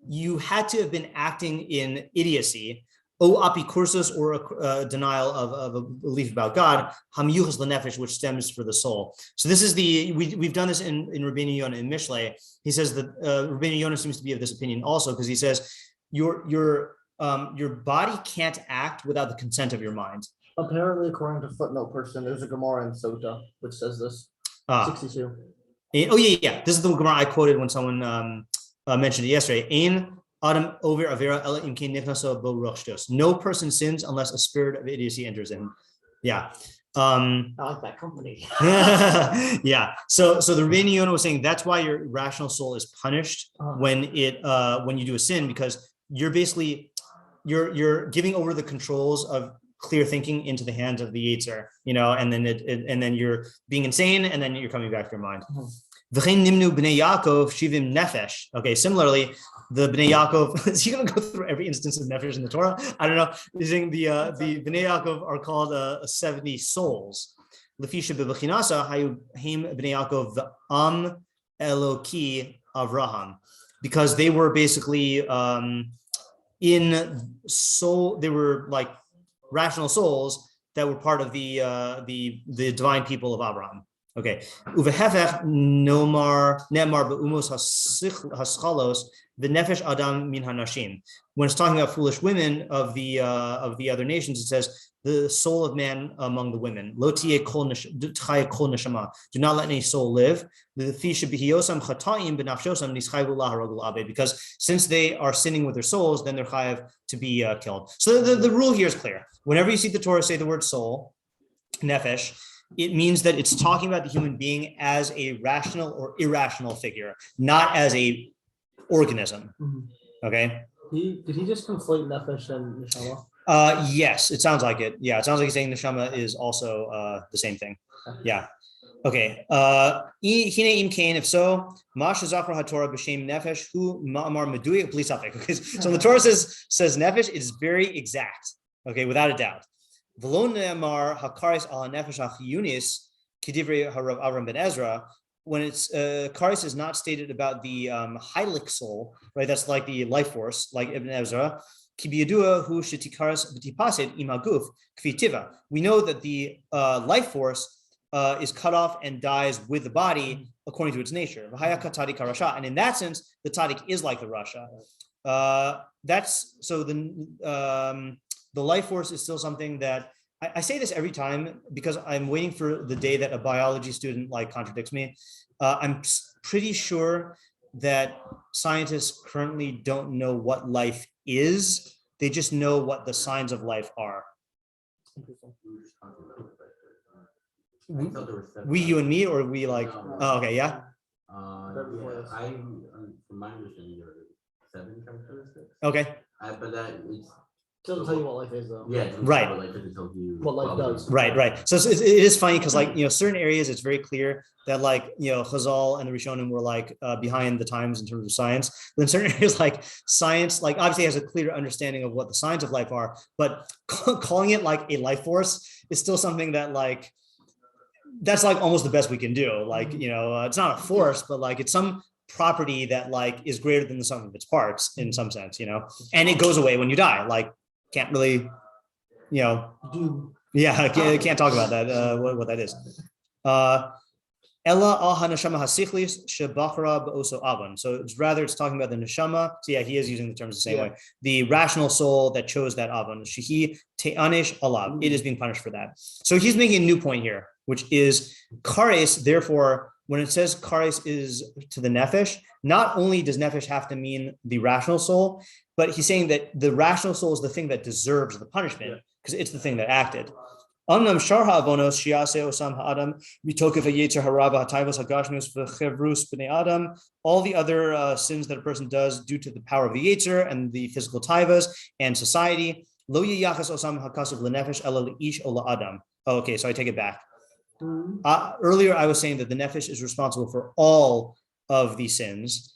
You had to have been acting in idiocy. O apikursus, or a denial of a belief about God, hamyuchas lenefesh, which stems for the soul. So this is we've done this in Rabbeinu Yonah in Mishlei. He says that Rabbeinu Yonah seems to be of this opinion also, because he says your body can't act without the consent of your mind. Apparently, according to footnote person, there's a Gemara in Sota which says this. 62. Oh yeah. This is the Gemara I quoted when someone mentioned it yesterday. Ein Adam over avera ela imkein nichnaso bo ruch shtus. No person sins unless a spirit of idiocy enters in. Yeah. I like that company. Yeah. So the Rabbeinu Yonah was saying that's why your rational soul is punished when you do a sin, because you're basically you're giving over the controls of clear thinking into the hands of the yetzer, and then you're being insane, and then you're coming back to your mind. V'chein nimnu b'nei Yaakov shivim nefesh. Okay, similarly, the b'nei Yaakov, is he going to go through every instance of nefesh in the Torah? I don't know. He's saying the b'nei Yaakov are called 70 souls. Lefisha b'b'chinasa hayu him b'nei Yaakov v'am Eloki Avraham, because they were basically in soul. They were like rational souls that were part of the divine people of Abraham. Okay. Uvehefech nomar nemar beumos haschalos the Nephesh Adam min hanashim. When it's talking about foolish women of the other nations, it says the soul of man among the women. Lo tiye kol neshama. Do not let any soul live. Because since they are sinning with their souls, then they're chayav to be killed. So the rule here is clear. Whenever you see the Torah say the word soul, nefesh, it means that it's talking about the human being as a rational or irrational figure, not as a organism. Okay. Did he just conflate nefesh and neshama? Yes, it sounds like it. Yeah, it sounds like he's saying neshama is also the same thing. Yeah. Okay. Hine im kain, if so, Masha Zafra HaTorah b'shem nefesh hu ma'amar meduyik bli safek. Okay. So when the Torah says nefesh, it's very exact. Okay, without a doubt. V'lo ne'amar hakaris al nefesh ha'chiyunis k'divrei harav Avram ben Ezra. When it's Kareis is not stated about the Heilig soul, right? That's like the life force, like Ibn Ezra. We know that the life force is cut off and dies with the body according to its nature. And in that sense, the tzaddik is like the Rasha. That's so the life force is still something that I say this every time because I'm waiting for the day that a biology student contradicts me. I'm pretty sure that scientists currently don't know what life is. They just know what the signs of life are. We, you and me, or we oh, okay, yeah. From my understanding, there are 7 characteristics. Okay. But that it's doesn't tell you what life is, though. Yeah, right. What life does. Right. So it is funny because, certain areas it's very clear that, Chazal and the Rishonim were behind the times in terms of science. But in certain areas, science, obviously has a clear understanding of what the signs of life are, but calling it a life force is still something that that's almost the best we can do. It's not a force, but it's some property that is greater than the sum of its parts in some sense, and it goes away when you die. Can't really, can't talk about that, what that is. Ella al hanashama hasichlis shebachra b'oso avon. So it's talking about the neshama. So yeah, he is using the terms the same way. The rational soul that chose that avon. Shehi te'anish alav. It is being punished for that. So he's making a new point here, which is Kareis, therefore, when it says Kareis is to the Nephesh, not only does Nephesh have to mean the rational soul, but he's saying that the rational soul is the thing that deserves the punishment because it's the thing that acted. Amnam sharha avonos shiase osam ha'adam mitokef ha'yetzer harava ha'taivos ha'gashmius v'chevrus b'nei adam. All the other sins that a person does due to the power of the yetzer and the physical taivas and society. Lo yiyachas osam ha'kasav lenefesh ela leish o la'adam. Oh, okay, so I take it back. Earlier, I was saying that the Nephesh is responsible for all of these sins.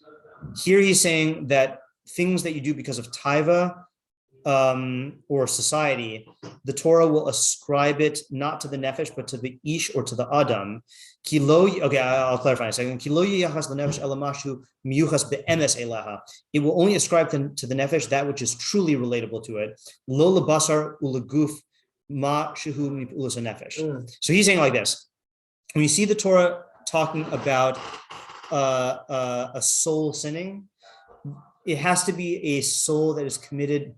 Here he's saying that things that you do because of taiva or society, the Torah will ascribe it not to the Nephesh, but to the Ish or to the Adam. Okay, I'll clarify in a second. It will only ascribe to the Nephesh that which is truly relatable to it. Lo lebasar uleguf. So he's saying like this: when you see the Torah talking about a soul sinning, it has to be a soul that is committed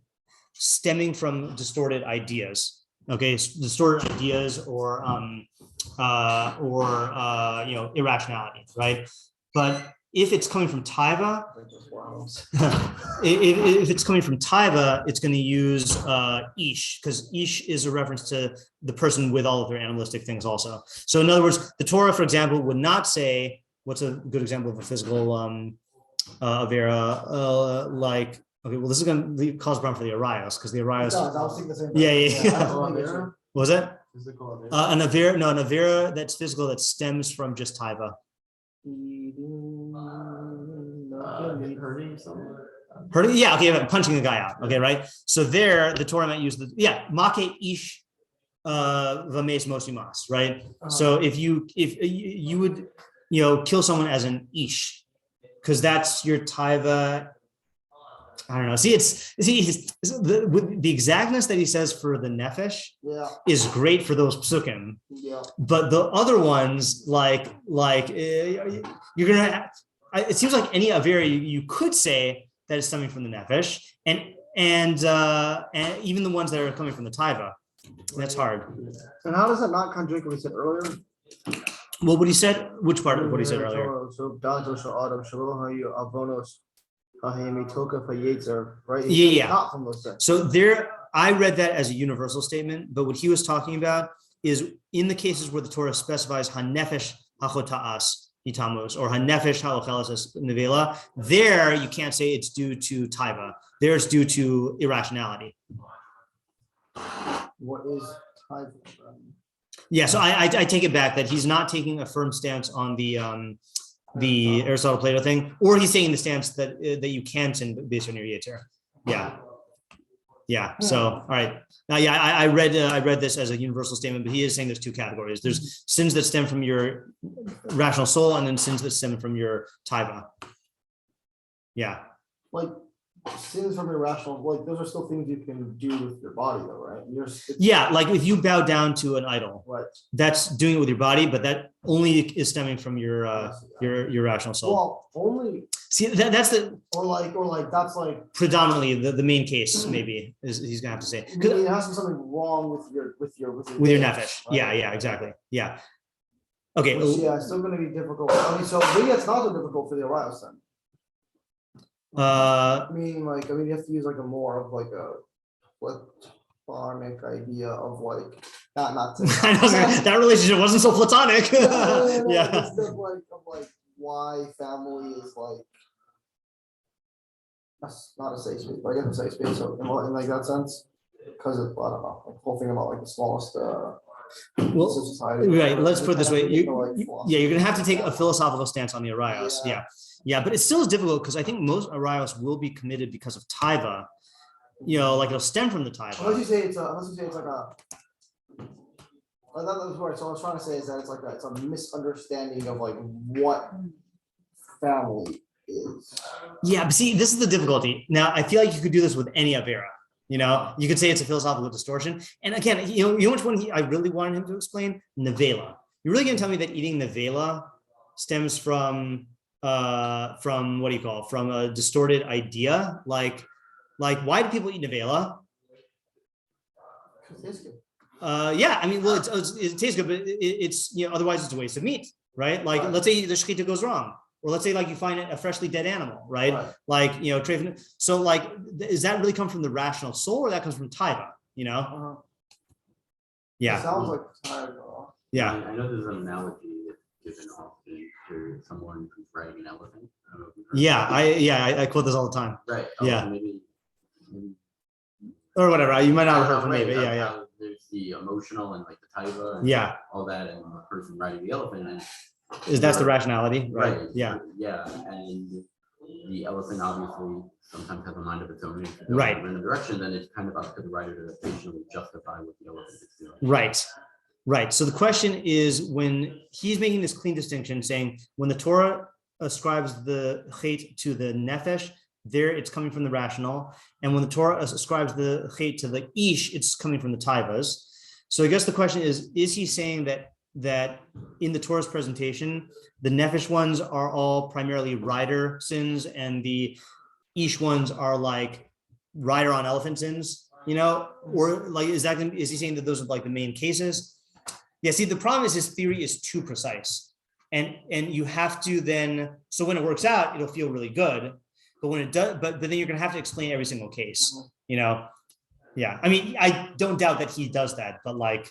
stemming from distorted ideas. Okay, distorted ideas or irrationality, right? But if it's coming from taiva, if it's coming from taiva, it's going to use ish, because ish is a reference to the person with all of their animalistic things also. So in other words, the Torah, for example, would not say, what's a good example of a physical avera, like, okay, well, this is going to cause a problem for the Arias, because the Arias. Yeah. What was that? An avera that's physical that stems from just taiva. Hurting, yeah, okay, punching a guy out, okay, right? So there, the Torah might use the make ish vames mosimas, right? So if you would kill someone as an ish, because that's your taiva. I don't know. See, the exactness that he says for the Nephesh is great for those psukim. Yeah. But the other ones, like you're gonna. It seems like any avera you could say that is stemming from the Nephesh, and even the ones that are coming from the taiva. That's hard. And how does that not contradict what we said earlier? Well, what he said. Which part of what he said earlier? Right? Yeah. So there, I read that as a universal statement, but what he was talking about is in the cases where the Torah specifies hanefesh hachotaas hitamos or hanefesh halochelas nevela, there you can't say it's due to taiva. There it's due to irrationality. What is taiva? Yeah, so I take it back that he's not taking a firm stance on the Aristotle Plato thing, or he's saying the stance that you can sin based on your yetzer. Yeah. So all right. Now, I read this as a universal statement, but he is saying there's two categories. There's sins that stem from your rational soul, and then sins that stem from your taiva. Yeah. Like sins from irrational, like those are still things you can do with your body, though, right? Like if you bow down to an idol, right, that's doing it with your body, but that only is stemming from your rational soul. Well, only see that's the or that's like predominantly the main case. Maybe is he's gonna have to say because it has to be something wrong with your nephesh. Right? Yeah, exactly. Yeah. Okay. Which, it's still going to be difficult. I mean, so maybe it's not so difficult for the Arias then. I mean, you have to use like a more of like a platonic idea of like not that relationship wasn't so platonic. Yeah. It's of why family is like that's not a safe space, but I guess a safe space. So in like that sense, because of I don't know, the whole thing about like the smallest society. Right. Let's put it this way. You're gonna have to take a philosophical stance on the Arias. Yeah, but it still is difficult because I think most Arias will be committed because of taiva. Like it'll stem from the taiva. Unless you say it's like a. That was right. So what I was trying to say is that it's a misunderstanding of like what family is. Yeah, but see, this is the difficulty. Now, I feel like you could do this with any avera. You could say it's a philosophical distortion. And again, which one I really wanted him to explain? Nevela. You're really going to tell me that eating nevela stems from what do you call? From a distorted idea? Like why do people eat nevela? It tastes good. Yeah, I mean, well, it tastes good, but it's otherwise it's a waste of meat. right? Like, let's say the shechita goes wrong, or let's say like you find a freshly dead animal, right? Like, so like, does that really come from the rational soul, or that comes from taiva? It sounds like time. Yeah. I know there's an analogy given often to someone who's riding an elephant. I don't know if you've heard Yeah, I quote this all the time. Right. Yeah. Maybe or whatever. You might not have heard how- from me, but how- yeah. how There's the emotional and like the taiva and Yeah. all that, and the person riding the elephant. And That's the rationality, right? Right. Yeah. Yeah. And the elephant obviously sometimes has a mind of its own. And if it goes Right. in a random direction, then it's kind of up to the rider to patiently justify what the elephant is doing. Right. So the question is, when he's making this clean distinction, saying when the Torah ascribes the chait to the nephesh, there it's coming from the rational, and when the Torah ascribes the chait to the ish, it's coming from the taivas. So I guess the question is he saying that in the Torah's presentation, the nephesh ones are all primarily rider sins, and the ish ones are like rider on elephant sins, or like is he saying that those are like the main cases? Yeah, see, the problem is his theory is too precise, and you have to then, so when it works out, it'll feel really good, but when it does, but then you're gonna have to explain every single case, Yeah, I mean, I don't doubt that he does that, but like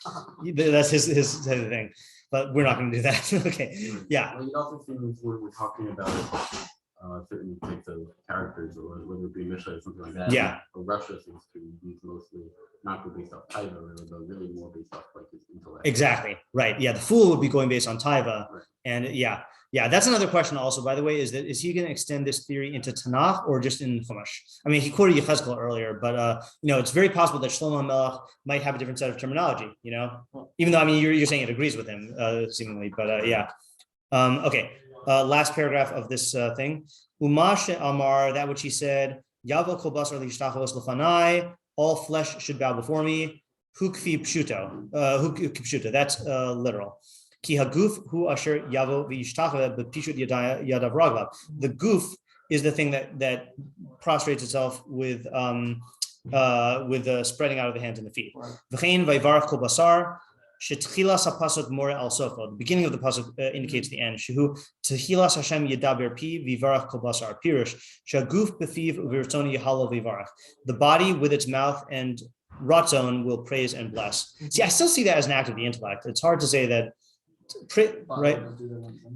that's his thing. But we're not going to do that. Okay, yeah. Well, it also seems when we're talking about certain types of characters, or whether it be Mishlei or something like that. Yeah. Russia seems to use mostly not go based off taiva, but really more based off like his intellect. Exactly. Right. Yeah. The fool would be going based on taiva, Right. and yeah. That's another question. Also, by the way, is he going to extend this theory into Tanakh or just in Chumash? I mean, he quoted Yechezkel earlier, but it's very possible that Shlomo Melech might have a different set of terminology. Even though I mean you're saying it agrees with him seemingly, but yeah. Okay. Last paragraph of this thing. Umash Amar, that which he said, Yavo kol basar lishtachos lefanai, all flesh should bow before me. Hukfi pshuto. That's literal. Ki haguf hu asher yavo v'yishtacha b'pishut yadav raglav. The goof is the thing that prostrates itself with spreading out of the hands and the feet. V'chein vayvarach kol basar. Shetchilas hapasuk more al sofo. The beginning of the pasuk indicates the end. Shehu techilas Hashem yedaber pi vivarach kol basar. Pirush shaguf befiv uvirtzoni yahalo vivarach. The body with its mouth and ratzon will praise and bless. See, I still see that as an act of the intellect. It's hard to say that, right?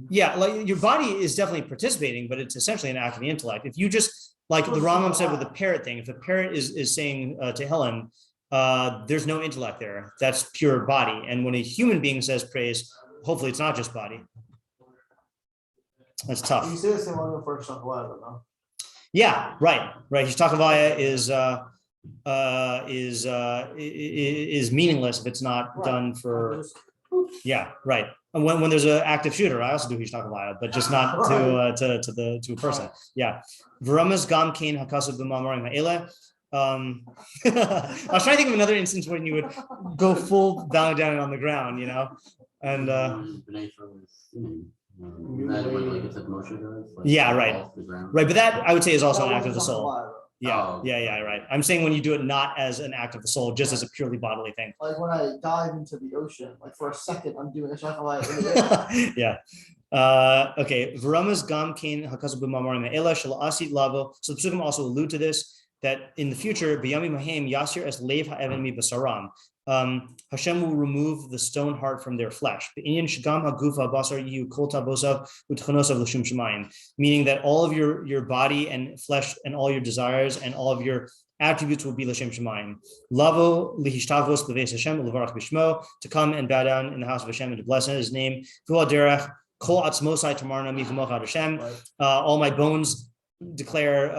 Yeah, like your body is definitely participating, but it's essentially an act of the intellect. If you just, like the Rambam said with the parrot thing, if the parrot is saying to Helen, there's no intellect there. That's pure body. And when a human being says praise, hopefully it's not just body. That's tough. You say the same one for Shachwala, no? Yeah, right. Hishtachavaya is meaningless if it's not done for. Yeah, right. And when there's an active shooter, I also do Hishtachavaya, but just not to a person. Yeah. V'ramas gam kein hakasav b'mamarim ha'eleh. I was trying to think of another instance when you would go full down on the ground, and yeah, right, but that I would say is also an act of the soul. Yeah, right. I'm saying when you do it not as an act of the soul, just as a purely bodily thing. Like when I dive into the ocean, like for a second, I'm doing a shachawai in the air. Yeah. Okay. V'ramas gam kein hakasav b'mamarim ha'eleh shel asid lavo. So the psukim also allude to this, that in the future, b'yamim hahem yasir es lev ha'evan mi basaram. Hashem will remove the stone heart from their flesh. Meaning that all of your body and flesh and all your desires and all of your attributes will be l'shem shemayim. Lavo lihishtavos b'veis Hashem u'levarach b'shmo, to come and bow down in the house of Hashem and to bless His name. Kol atzmosai tamarna mi v'mochad Hashem. All my bones declare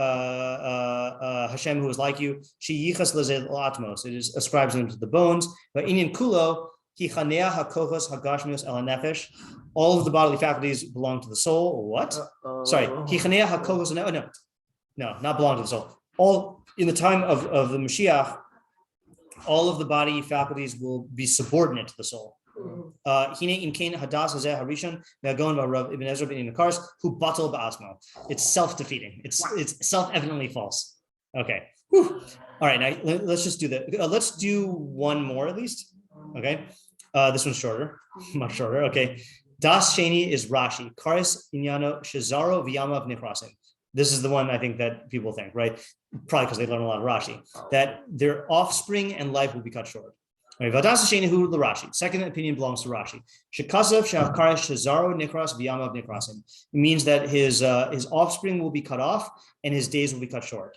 Hashem who is like you. She yichas lezeh l'atmos. It is ascribes them to the bones. But inyan kulo hi chanea hakochos hagashmios el nefesh. All of the bodily faculties belong to the soul. What? Sorry. Hi chanea hakochos. No, not belong to the soul. All in the time of the Mashiach, all of the body faculties will be subordinate to the soul. Ibn Ezra who battle ba'asmo. It's self-defeating. It's self-evidently false. Okay. Whew. All right. Now let's just do that. Let's do one more at least. Okay. This one's shorter, much shorter. Okay. Das Sheni is Rashi. Kareis inyano shazaro v'yamav nikrasim. This is the one I think that people think, right? Probably because they learn a lot of Rashi, that their offspring and life will be cut short. Right? Vadas Sheni hu l'Rashi. Second opinion belongs to Rashi. Shekasav shakareis shazaro nikras v'yamav nikrasim. It means that his offspring will be cut off and his days will be cut short.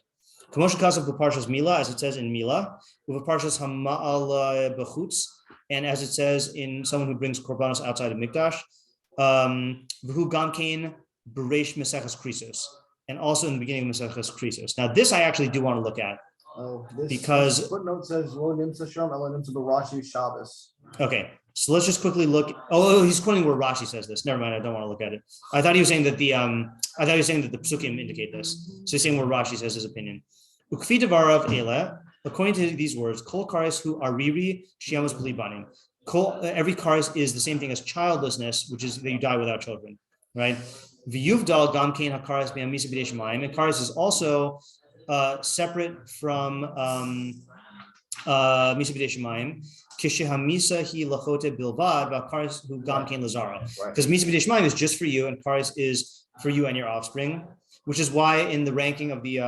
Kamosh kasav b'parshas Mila, as it says in Mila, u'v'parshas hama'al b'chutz, and as it says in someone who brings korbanos outside of Mikdash, v'hu gamkein b'reish meseches krisos, and also in the beginning of meseches krisos. Now, this I actually do want to look at because footnote says Lo nimtza sham ela nimtza b'Rashi Shabbos. Okay, so let's just quickly look. Oh, he's quoting where Rashi says this. Never mind, I don't want to look at it. I thought he was saying that the psukim indicate this. So he's saying where Rashi says his opinion. Ukfi devarav ele. According to these words, kol kares hu ariri shiamus b'libanim. Every kares is the same thing as childlessness, which is that you die without children, right? V'yuvdal gam kein hakares be'amisa b'dei shemayim, and kares is also separate from misa b'dei shemayim. Kishehamisa hi lachote bilvad v'kares hu gam kein lazara. Because misa b'dei shemayim is just for you, and kares is for you and your offspring, which is why in the ranking of the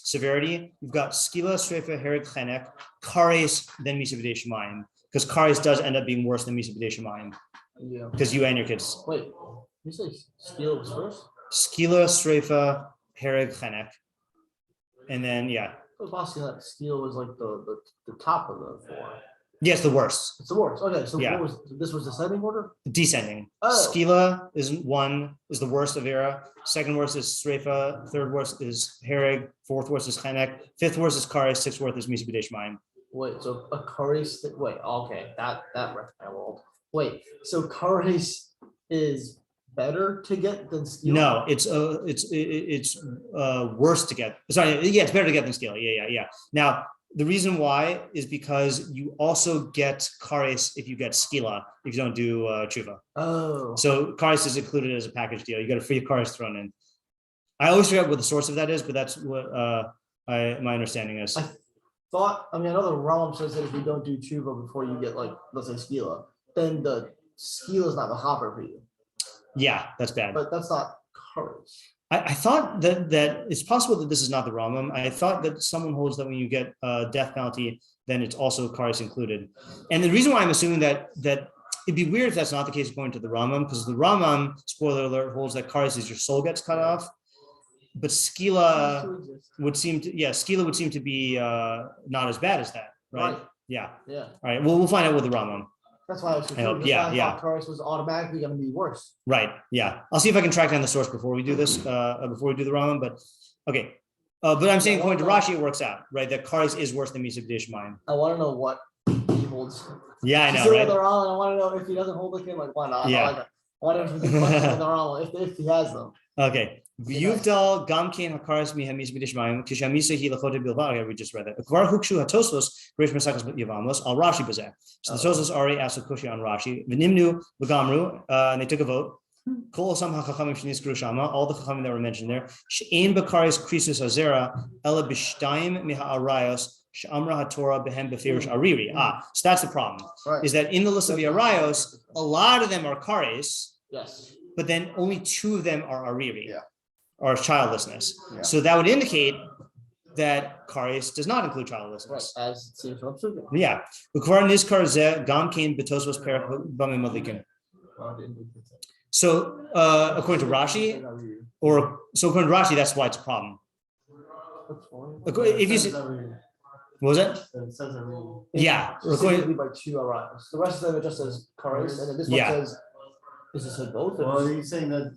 severity, you've got skila, srefa, herod, chenek, kares, then misa b'dei shemayim, because kares does end up being worse than misa b'dei shemayim. Yeah. Because you and your kids. Wait, you say skila was first? Skila, srefa, herod, chenek, and then I was asking that skila was like the top of the four. yes, the worst. It's the worst. Okay, so Yeah. This was descending order? Descending. Oh. Skila is the worst of era. Second worst is srefa. Third worst is herod. Fourth worst is chenek. Fifth worst is kares. Sixth worst is misa b'dei shemayim. Wait, so a Kareis, wait, okay, that wrecked my world. Wait, so Kareis is better to get than skila? No, it's worse to get. Sorry, yeah, it's better to get than skila. Yeah. Now, the reason why is because you also get kares if you get skila, if you don't do tshuva. Oh. So kares is included as a package deal. You got a free kares thrown in. I always forget what the source of that is, but that's what my understanding is. I know the Rambam says that if you don't do tshuva before you get, like, let's say skila, then the skila is not the hopper for you. Yeah, that's bad. But that's not Kareis. I thought that it's possible that this is not the Rambam. I thought that someone holds that when you get death penalty, then it's also kares included. And the reason why I'm assuming that it'd be weird if that's not the case according to the Rambam, because the Rambam, spoiler alert, holds that kares is your soul gets cut off. But skila would seem to be not as bad as that, right? Yeah. Yeah. All right. Well, we'll find out with the Rambam. That's why I was confused. hope. Yeah, I thought Kareis was automatically going to be worse. Right. Yeah. I'll see if I can track down the source before we do this, before we do the Rambam. But okay. But I'm saying according to Rashi, it works out, right? That Kareis is worse than misa b'dei shemayim. I want to know what he holds. Yeah, I know, Consider right? the Rambam, I want to know if he doesn't hold the king, like, why not? Yeah. I want to know if he questions the Rambam, if he has them. Okay. V'yuvdal gamkein hakares mihamisa b'dei shemayim kishamisa hi lachote bilvad. Okay, we just read that. Kvar hukshu hatosfos reish mesachas yavamos al Rashi b'zeh. So the Tosafos already asked a question on Rashi. V'nimnu v'gamru, and they took a vote. Kol osam hachachamim sheniskru shama, all the chachamim that were mentioned there. She'ein b'kares krisus azera ela b'shtayim miha'arayos she'amra haTorah behem befirish ariri. So that's the problem. Right. Is that in the list of the arayos, a lot of them are kares, Yes. but then only 2 of them are ariri. Yeah. Or childlessness. Yeah. So that would indicate that kares does not include childlessness. Right, as it seems from Psukim. Yeah. Ukvar nizkar zeh gam kein b'tosfos perek b'mei malikin. So according to Rashi, according to Rashi, that's why it's a problem. If you say, what was it? Yeah. Specifically by 2 arrivals. The rest of them are just as Kareis, and then this one says, is this like both? Well, he's saying that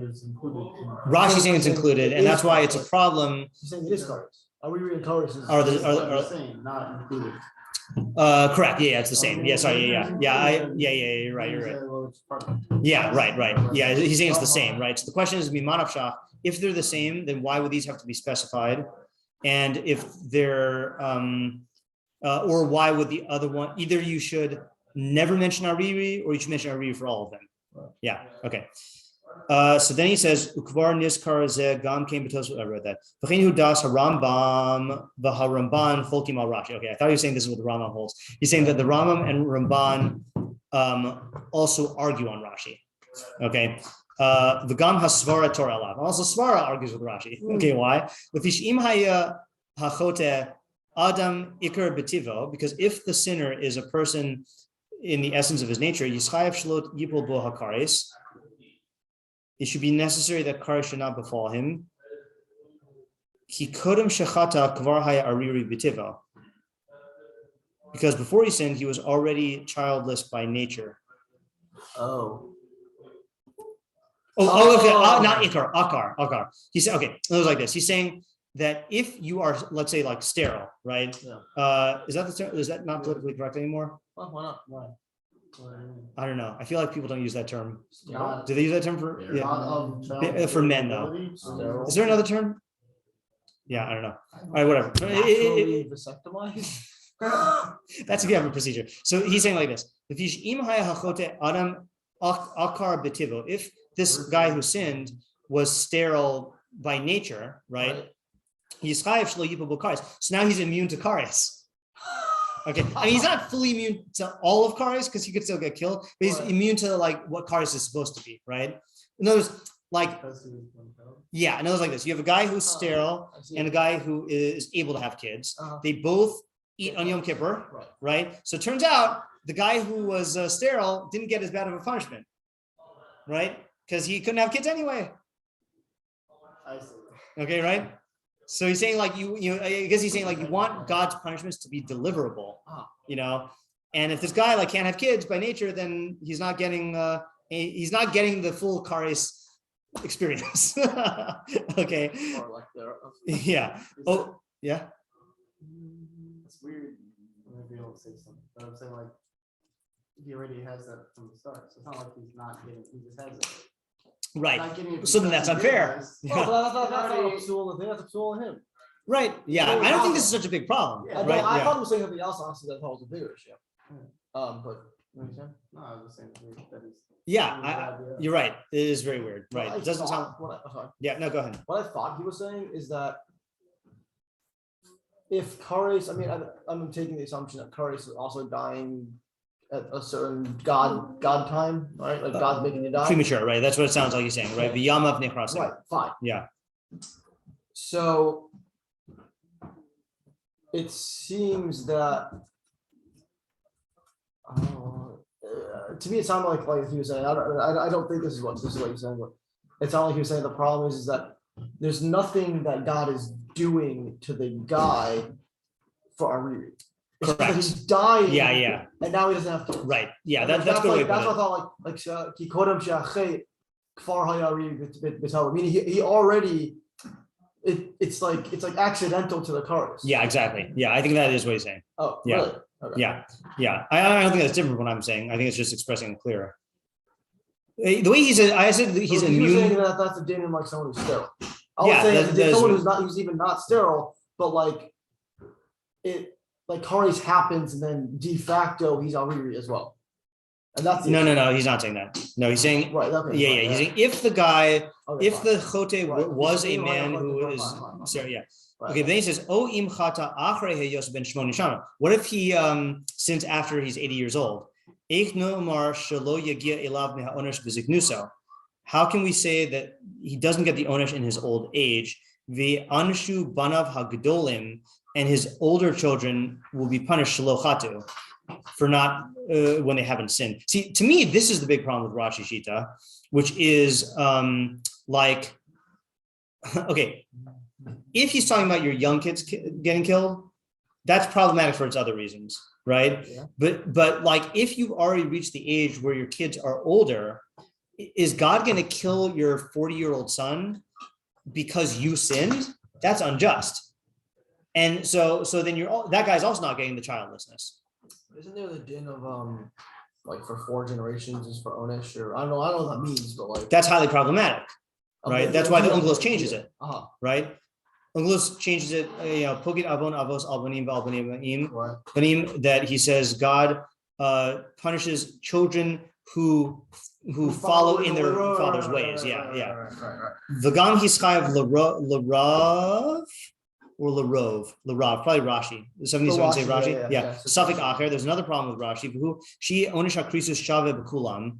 it's included. Rashi's saying it's included, and that's why it's a problem. He's saying it is Kareis. Are we reading Kareis? Are saying not included. Correct. Yeah, it's the same. Yeah, sorry. Yeah. You're right. Yeah, right. Yeah, he's saying it's the same, right? So the question is, mimanavshach, if they're the same, then why would these have to be specified? And if they're, or why would the other one? Either you should never mention ariri, or you should mention ariri for all of them. Yeah. Okay. So then he says, "Ukvar nizkar zeh gam kein b'tos." I read that. V'chein das Rambam v'haRamban cholkim al Rashi. Okay, I thought he was saying this is what the Rambam holds. He's saying that the Rambam and Ramban also argue on Rashi. Okay. V'gam hasvara Torah alav. Also, Svara argues with Rashi. Okay, why? V'fishim haya hachote adam ikar betivo, because if the sinner is a person in the essence of his nature, yischayev shlot yipol bo hakaris, it should be necessary that kares should not befall him. Ki kodem shechata kvar haya ariri betivo, because before he sinned, he was already childless by nature. Not ikar, akar. He said, okay, it was like this. He's saying that if you are, let's say, like sterile, right? Yeah. Is that not politically correct anymore? Well, why not? Why? I don't know. I feel like people don't use that term. God. Do they use that term for? Not of For men, though. Sterile. Is there another term? Yeah, I don't know. All right, whatever. Naturally vasectomized? That's if you have a procedure. So he's saying like this: if this guy who sinned was sterile by nature, right? So now he's immune to Kareis. Okay, I mean he's not fully immune to all of Kareis because he could still get killed, but he's immune to like what Kareis is supposed to be, right? In other words, like, yeah, in other words, like this: you have a guy who's sterile and a guy who is able to have kids. They both eat on Yom Kippur, right? So it turns out the guy who was sterile didn't get as bad of a punishment, right? Because he couldn't have kids anyway. I see. Okay, right? So he's saying like you I guess he's saying like you want God's punishments to be deliverable, and if this guy like can't have kids by nature, then he's not getting the full Kareis experience. Okay. Or like Yeah. Oh, yeah. It's weird when they don't say something, but I'm saying like he already has that from the start, so it's not like he's not getting, he just has it. Right. Not getting it So then that's because he unfair. realized- Yeah. that's not a psul thing, that's a psul on him. Right. Yeah. I don't think this is such a big problem. Yeah, Right. I Yeah. thought he was saying something else, honestly, that was a bigger issue. But what you saying? No, I was just saying that is. Yeah. You're right. It is very weird. Right. What I It doesn't sound. thought- sorry. Yeah. No. Go ahead. What I thought he was saying is that if Kareis, I mean, I'm taking the assumption that Kareis is also dying at a certain God time, right? Like God's making you die. Premature. Right. That's what it sounds like you're saying. Right. Okay. V'yamav nechrasing. Right, fine. Yeah. So it seems that to me it sounded like he was saying. I don't think this is what you're saying. But it sounded like he was saying the problem is that there's nothing that God is doing to the guy for Ariri. Correct. He's dying. Yeah. Yeah. And now he doesn't have to. Right. Yeah. And That's that's good way like to that's put what I it. thought like Kikodam Shachet Kfar Hayari B'Tal. Meaning he already it's like accidental to the cars. Yeah. Exactly. Yeah. I think that is what he's saying. Oh, Yeah. really? Okay. Yeah. Yeah. I don't think that's different from what I'm saying. I think it's just expressing it clearer. The way he said, I said that he's So you were saying immune. that that's a demon like someone who's sterile. I Yeah, was saying that that is someone what- who's even not sterile, but like it like Kareis happens and then de facto he's Ariri as well. And that's the issue. No. He's not saying that. No, he's saying. Right. Okay. Yeah. fine, Yeah. He's saying if the guy, okay, if fine. the chote Right. was a He's saying, man right, who fine, is, fine. sorry, yeah. Right. Okay, but then he says, "Oh, im chata achrei heyos ben shmoni shana." What if he sins after he's 80 years old? Eich nomar shelo yagia elav mehaonesh b'ziknuso. How can we say that he doesn't get the onesh in his old age? Ve'anshu banav hagdolim, and his older children will be punished shelo chatu for not when they haven't sinned. See, to me, this is the big problem with Rashi Shita, which is like, okay. If he's talking about your young kids getting killed, that's problematic for its other reasons, right? Yeah. But like if you've already reached the age where your kids are older, is God going to kill your 40-year-old son because you sinned? That's unjust. And so then that guy's also not getting the childlessness. Isn't there the din of like for 4 generations is for Onesh or I don't know what that means, but like That's highly problematic, right? Okay, That's why the yeah, Unglus yeah. changes it, Uh-huh. right? Unglus changes it, Pogit avon avos albanim v'albanim Right. banim, that he says God punishes children who follow in their father's ways. Yeah. Right. V'gam hischayev l'rav or L'Rav, probably Rashi. The 77 say Rashi, Rashi. Yeah. So Suffix acher. There's another problem with Rashi. Who she onish hakrisus shave b'kulam.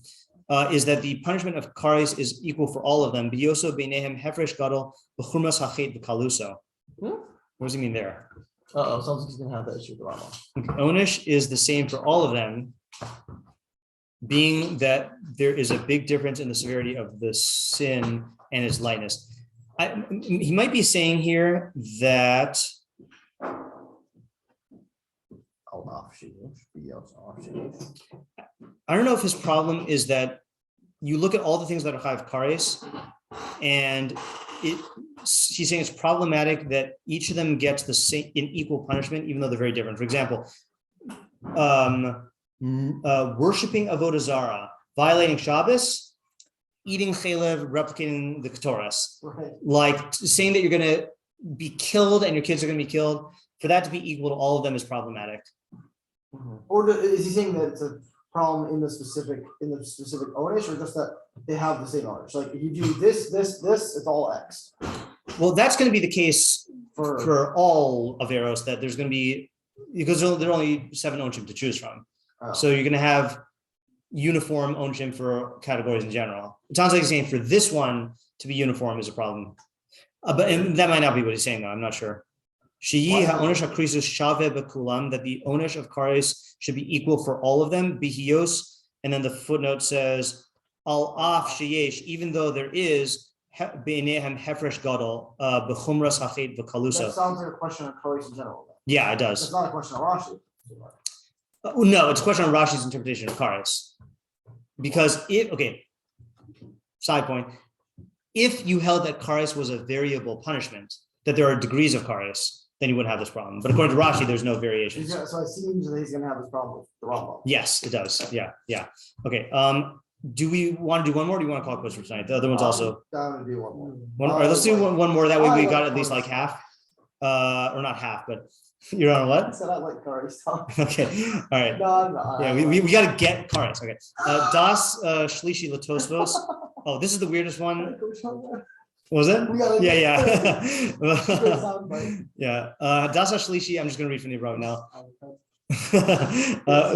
Is that the punishment of Kareis is equal for all of them? B'yoso b'nehem hefresh gadol b'chumras hachet b'kaluso. What does he mean there? Sounds like he's gonna have that issue with the Rambam. Onish is the same for all of them, being that there is a big difference in the severity of the sin and its lightness. He might be saying here that I don't know if his problem is that you look at all the things that are chayav kares, and he's saying it's problematic that each of them gets the same in equal punishment, even though they're very different. For example, worshiping avodah zarah, violating Shabbos, eating chalev, replicating the Ketores, like saying that you're going to be killed and your kids are going to be killed, for that to be equal to all of them is problematic. Or is he saying that it's a problem in the specific ownership, or just that they have the same ownership? Like if you do this, it's all X. Well, that's going to be the case for all Averos, that there's going to be, because there are only 7 ownership to choose from. So you're going to have uniform ownership for categories in general. It sounds like he's saying for this one to be uniform is a problem, and that might not be what he's saying though. I'm not sure. That the onish of Kareis should be equal for all of them. Bekius, and then the footnote says al af sheyesh, even though there is beinehem hefresh gadol b'chumras hachet v'kalusa. That sounds like a question on Kareis in general. Yeah, it does. It's not a question on Rashi. No, it's a question on Rashi's interpretation of Kareis. Because side point, if you held that Kareis was a variable punishment, that there are degrees of Kareis, then you wouldn't have this problem. But according to Rashi, there's no variations. So it seems that he's going to have this problem with the Rambam. Yes, it does. Yeah. Okay. Do we want to do one more? Or do you want to call it quits for tonight? The other one's also. I'm going to do one more. All right, let's do one more. That way we got at least like half, or not half, but you're on I what? said I like Kareis talk. Okay. All right. No. Yeah, we got to get Kareis. Okay. Das Shlishi Tosafos. Oh, this is the weirdest one. Was it? Yeah. Yeah. Das Shlishi. I'm just going to read from the Abravanel.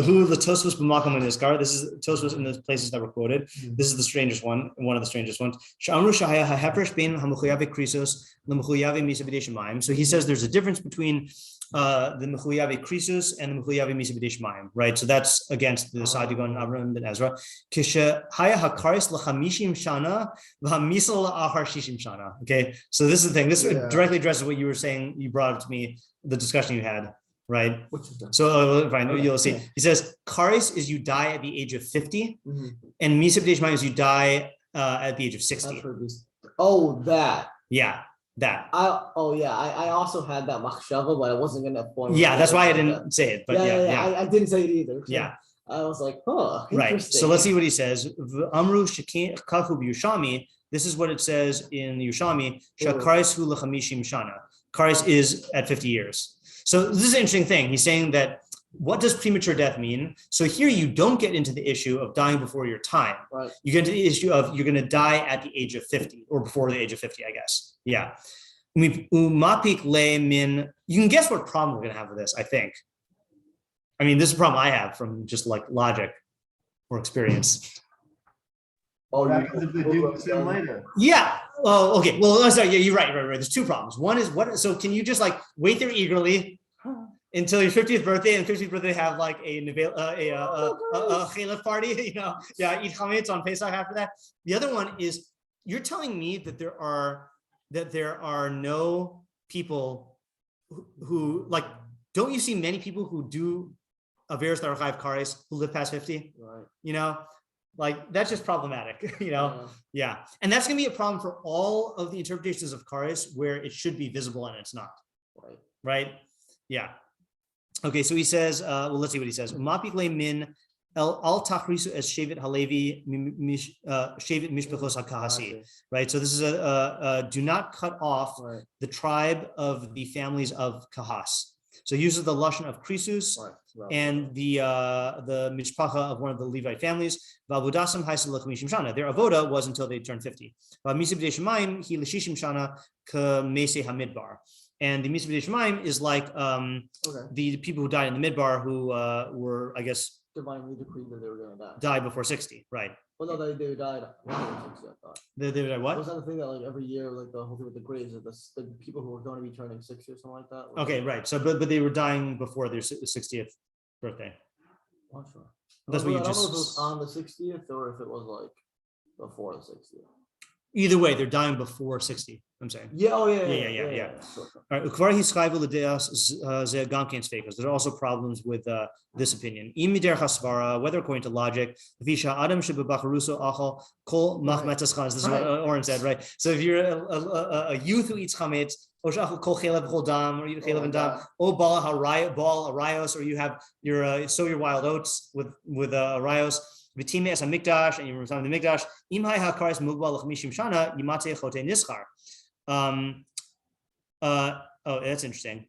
Who the Tosafos b'makom in Iskar. This is Tosafos in the places that were quoted. This is the strangest one, one of the strangest ones. Sh'amru shahaya ha'hefresh bein ha'mechuyav krisos l'mechuyav misa b'dei shemayim. So he says there's a difference between the mechuyav krisos and the mechuyav misa b'dei shemayim, right? So that's against the Saadia Gaon and Ibn Ezra. Kisha haya hakaris l'chamishim shana v'hamisal la'achar shishim shana. Okay, so this is the thing. This directly addresses what you were saying. You brought up to me the discussion you had. Right. So fine, you'll see. He says Kareis is you die at the age of 50, and Misa b'dei shemayim is you die at the age of 60. Oh, that. Yeah, that. I also had that Machshavah, but I wasn't gonna form. Yeah, that's why I didn't say it. But I didn't say it either. So yeah. I was like, huh. Right. So let's see what he says. Amru shekahu b'Yushami. This is what it says in Yushami. Shakareis hu l'chamishim shana. Kareis is at 50 years. So this is an interesting thing. He's saying that what does premature death mean? So here you don't get into the issue of dying before your time. Right. You get into the issue of you're going to die at the age of 50 or before the age of 50, I guess. Yeah. You can guess what problem we're going to have with this, I think. I mean, this is a problem I have from just like logic or experience. Oh, because if they do the sin later. Yeah. Oh, okay. Well, I'm sorry. Yeah, you're right. There's 2 problems. One is what? So can you just like wait there eagerly until your 50th birthday, and 50th birthday have like a chalif party? Eat chametz on Pesach after that. The other one is you're telling me that there are no people who like. Don't you see many people who do averos that are chayav kares who live past 50? Right. Like that's just problematic, Yeah. And that's going to be a problem for all of the interpretations of Kareis where it should be visible and it's not. Right? Yeah. Okay, so he says, let's see what he says. Min al tachrisu es shevet halevi shevet mishpachos hakahasi. Right? So this is do not cut off the tribe of the families of Kahas. So he uses the lashon of krisus and the mishpacha of one of the Levite families. Their avoda was until they turned 50. and the Misa B'dei Shemaim is like Okay. the people who died in the Midbar who were, I guess, Divinely decreed that they were going to die. died before 60, right? Well, no, they died. When they were 60, I thought. They died what? Was that the thing that like every year, like the whole thing with the graves, that the people who were going to be turning 60 or something like that? Okay, right. So, but they were dying before their 60th birthday. Not sure. That's what you I don't know if it just. was on the 60th or if it was like before the 60th. Either way, they're dying before 60. I'm saying. Yeah. Oh yeah. Yeah. Sure. All right. Ukvar hischayvu l'deas ze gamkein sfekos. There are also problems with this opinion. Imider hasvara, whether according to logic, visha adam shebebacharuso achal kol machmetas chametz. This is what Oren said, right? So if you're a youth who eats chametz, or shachal kol chelev chol dam, or you chelev and dam, or bal arayos, or you have your sow your wild oats with arayos. V'timei as hamikdash, and you remember the mikdash. Imhai hakaris mugbal l'chmishim shana yimatei chote nischar. Oh, that's interesting.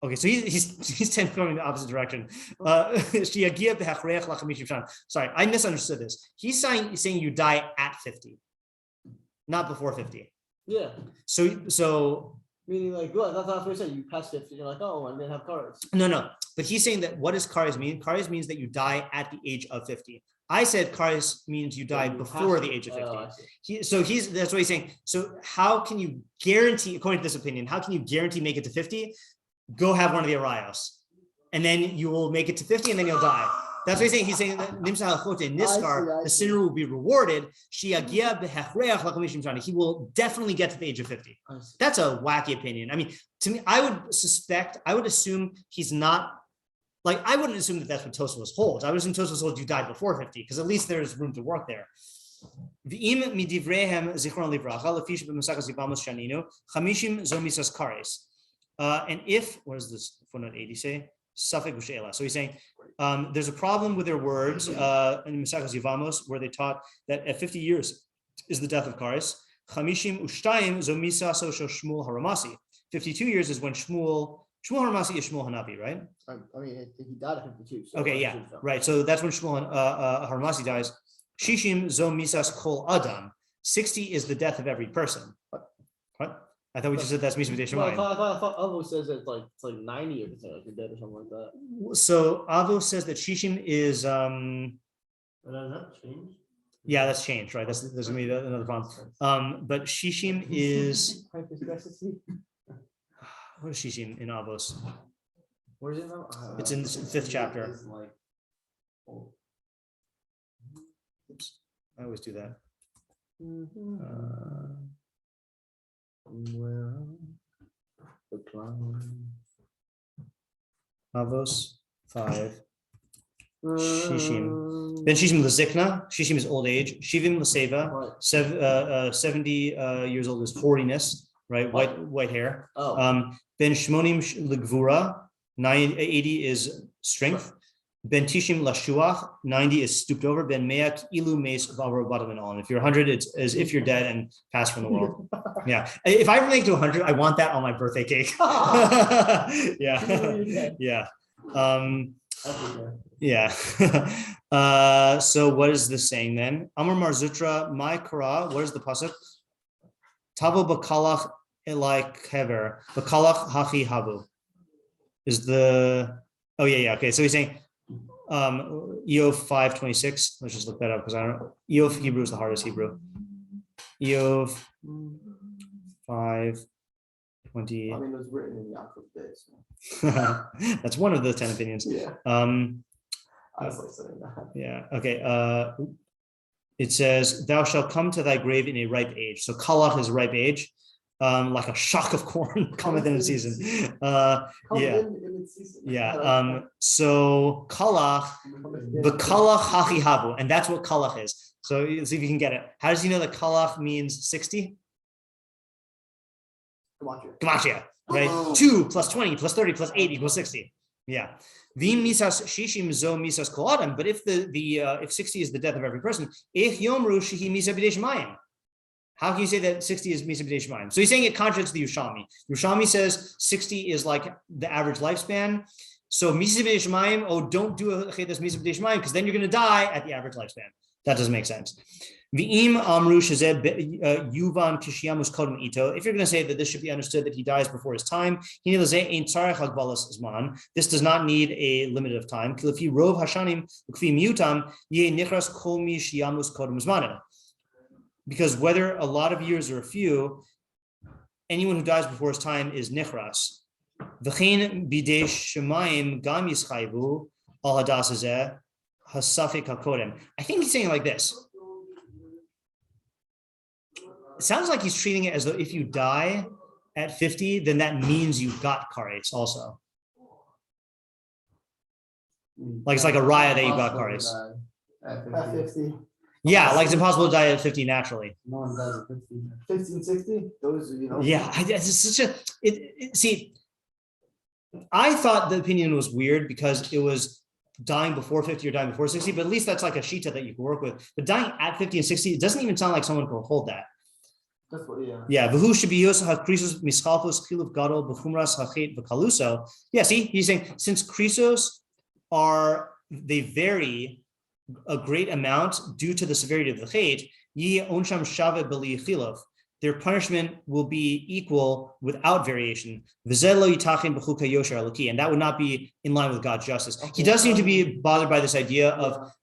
Okay, so he's going the opposite direction. Sorry, I misunderstood this. He's saying you die at 50, not before 50. Yeah. So Meaning like, well, that's what I said. You pass 50, you're like, oh, and then have Kareis. no. But he's saying that what does Kareis mean? Kareis means that you die at the age of 50. I said Kareis means you die before the age of 50. That's what he's saying. So how can you guarantee, according to this opinion, how can you guarantee make it to 50? Go have one of the arayos, and then you will make it to 50, and then you'll die. That's what he's saying. He's saying that the sinner will be rewarded. He will definitely get to the age of 50. That's a wacky opinion. I mean, to me, I would assume he's not, like, I wouldn't assume that that's what Tosafos holds. I would assume Tosafos holds you died before 50, because at least there's room to work there. And if, what does this footnote 80 say? Safek b'she'ela. So he's saying there's a problem with their words in Mesachos Yevamos, where they taught that at 50 years is the death of Kareis. 52 years is when Shmuel Haramasi is Shmuel Hanavi, right? I mean, he died at 52. So okay, yeah, right. So that's when Shmuel Haramasi dies. Shishim zo misas kol adam. 60 is the death of every person. What? I thought we just said that's Mishnah B'dei Shemayim. I thought Avo says it's like 90 or something, like you're dead or something like that. So Avo says that Shishim is But has that changed? yeah, that's changed, right? There's gonna be another problem. But Shishim is what is Shishim in Avos? Where is it now? It's in the 5th chapter. Oops, I always do that. Avos 5. Shishim. Ben Shishim l'zikna. Shishim is old age. Shivim l'seva. 70 years old is hoariness, right? White hair. Ben Shmonim l'gvura. 80 is strength. Ben Tishim lashuach. 90 is stooped over. Ben me'at ilu meis v'Abravanel. And if you're 100, it's as if you're dead and passed from the world. Yeah. If I ever make it to 100, I want that on my birthday cake. Yeah. Yeah. Yeah. So what is this saying then? Amar Marzutra, my Kara, what is the pasuk? Tavo bakalach elai kever, bakalach hachi havu. Is the, oh yeah, okay. So he's saying Eov 5:26. Let's just look that up because I don't know. Eov Hebrew is the hardest Hebrew. Eov 5:20. I mean, it was written in Yaakov's days. That's one of the 10 opinions. Yeah. I was like saying that. Yeah. Okay. It says, "Thou shalt come to thy grave in a ripe age." So kalach is ripe age, like a shock of corn cometh in its season. Yeah. So kalach, the kalach hachi havu, and that's what kalach is. So see if you can get it. How does he know that kalach means 60? Gematria, right? 2 plus 20 plus 30 plus 8 equals 60. Yeah. V'im misas shishim zo misas kol adam. But if if 60 is the death of every person, if yomru shehi misa b'dei shemayim. How can you say that 60 is misa b'dei shemayim? So he's saying it contradicts the Yerushalmi. Yerushalmi says 60 is like the average lifespan. So misa b'dei shemayim, don't do a chedas misa b'dei shemayim because then you're going to die at the average lifespan. That doesn't make sense. V'im amru shezeh yuvan kishiyamus kodem ito. If you're going to say that this should be understood that he dies before his time, this does not need a limit of time. Because whether a lot of years or a few, anyone who dies before his time is nichras. V'chein bidei shemayim gam yischayvu al hadas hazeh hasafik hakodem. I think he's saying it like this. It sounds like he's treating it as though if you die at 50, then that means you got Kareis also. Like it's like a raya that you got Kareis. At At 50. 50, Yeah, like it's impossible to die at 50 naturally. No one dies at 50. 50 and 60, those, Yeah, it's such a see. I thought the opinion was weird because it was dying before 50 or dying before 60, but at least that's like a shita that you can work with. But dying at 50 and 60, it doesn't even sound like someone can hold that. That's what, yeah. Yeah, v'hu shebiyos hakrisos mischalfos chiluf gadol b'chumras hachet v'kaluso. Yeah, see, he's saying since krisos they vary a great amount due to the severity of the chet, yi onsham shave b'li chiluf. Their punishment will be equal without variation. And that would not be in line with God's justice. Okay. He does seem to be bothered by this idea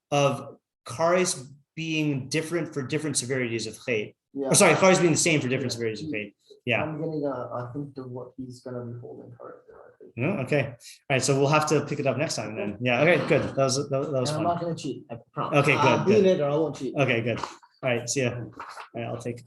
of Kareis being different for different severities of chet. Yeah. Or sorry, Kareis being the same for different severities of chet. Yeah. I'm getting a hint of what he's gonna be holding correct there, I think. Oh, okay. All right. So we'll have to pick it up next time then. Yeah. Okay. Good. That was And I'm fun. not gonna cheat, I promise. Okay, good, I'll be good. in it or I won't cheat. Okay. Good. All right. See ya. All right. I'll take.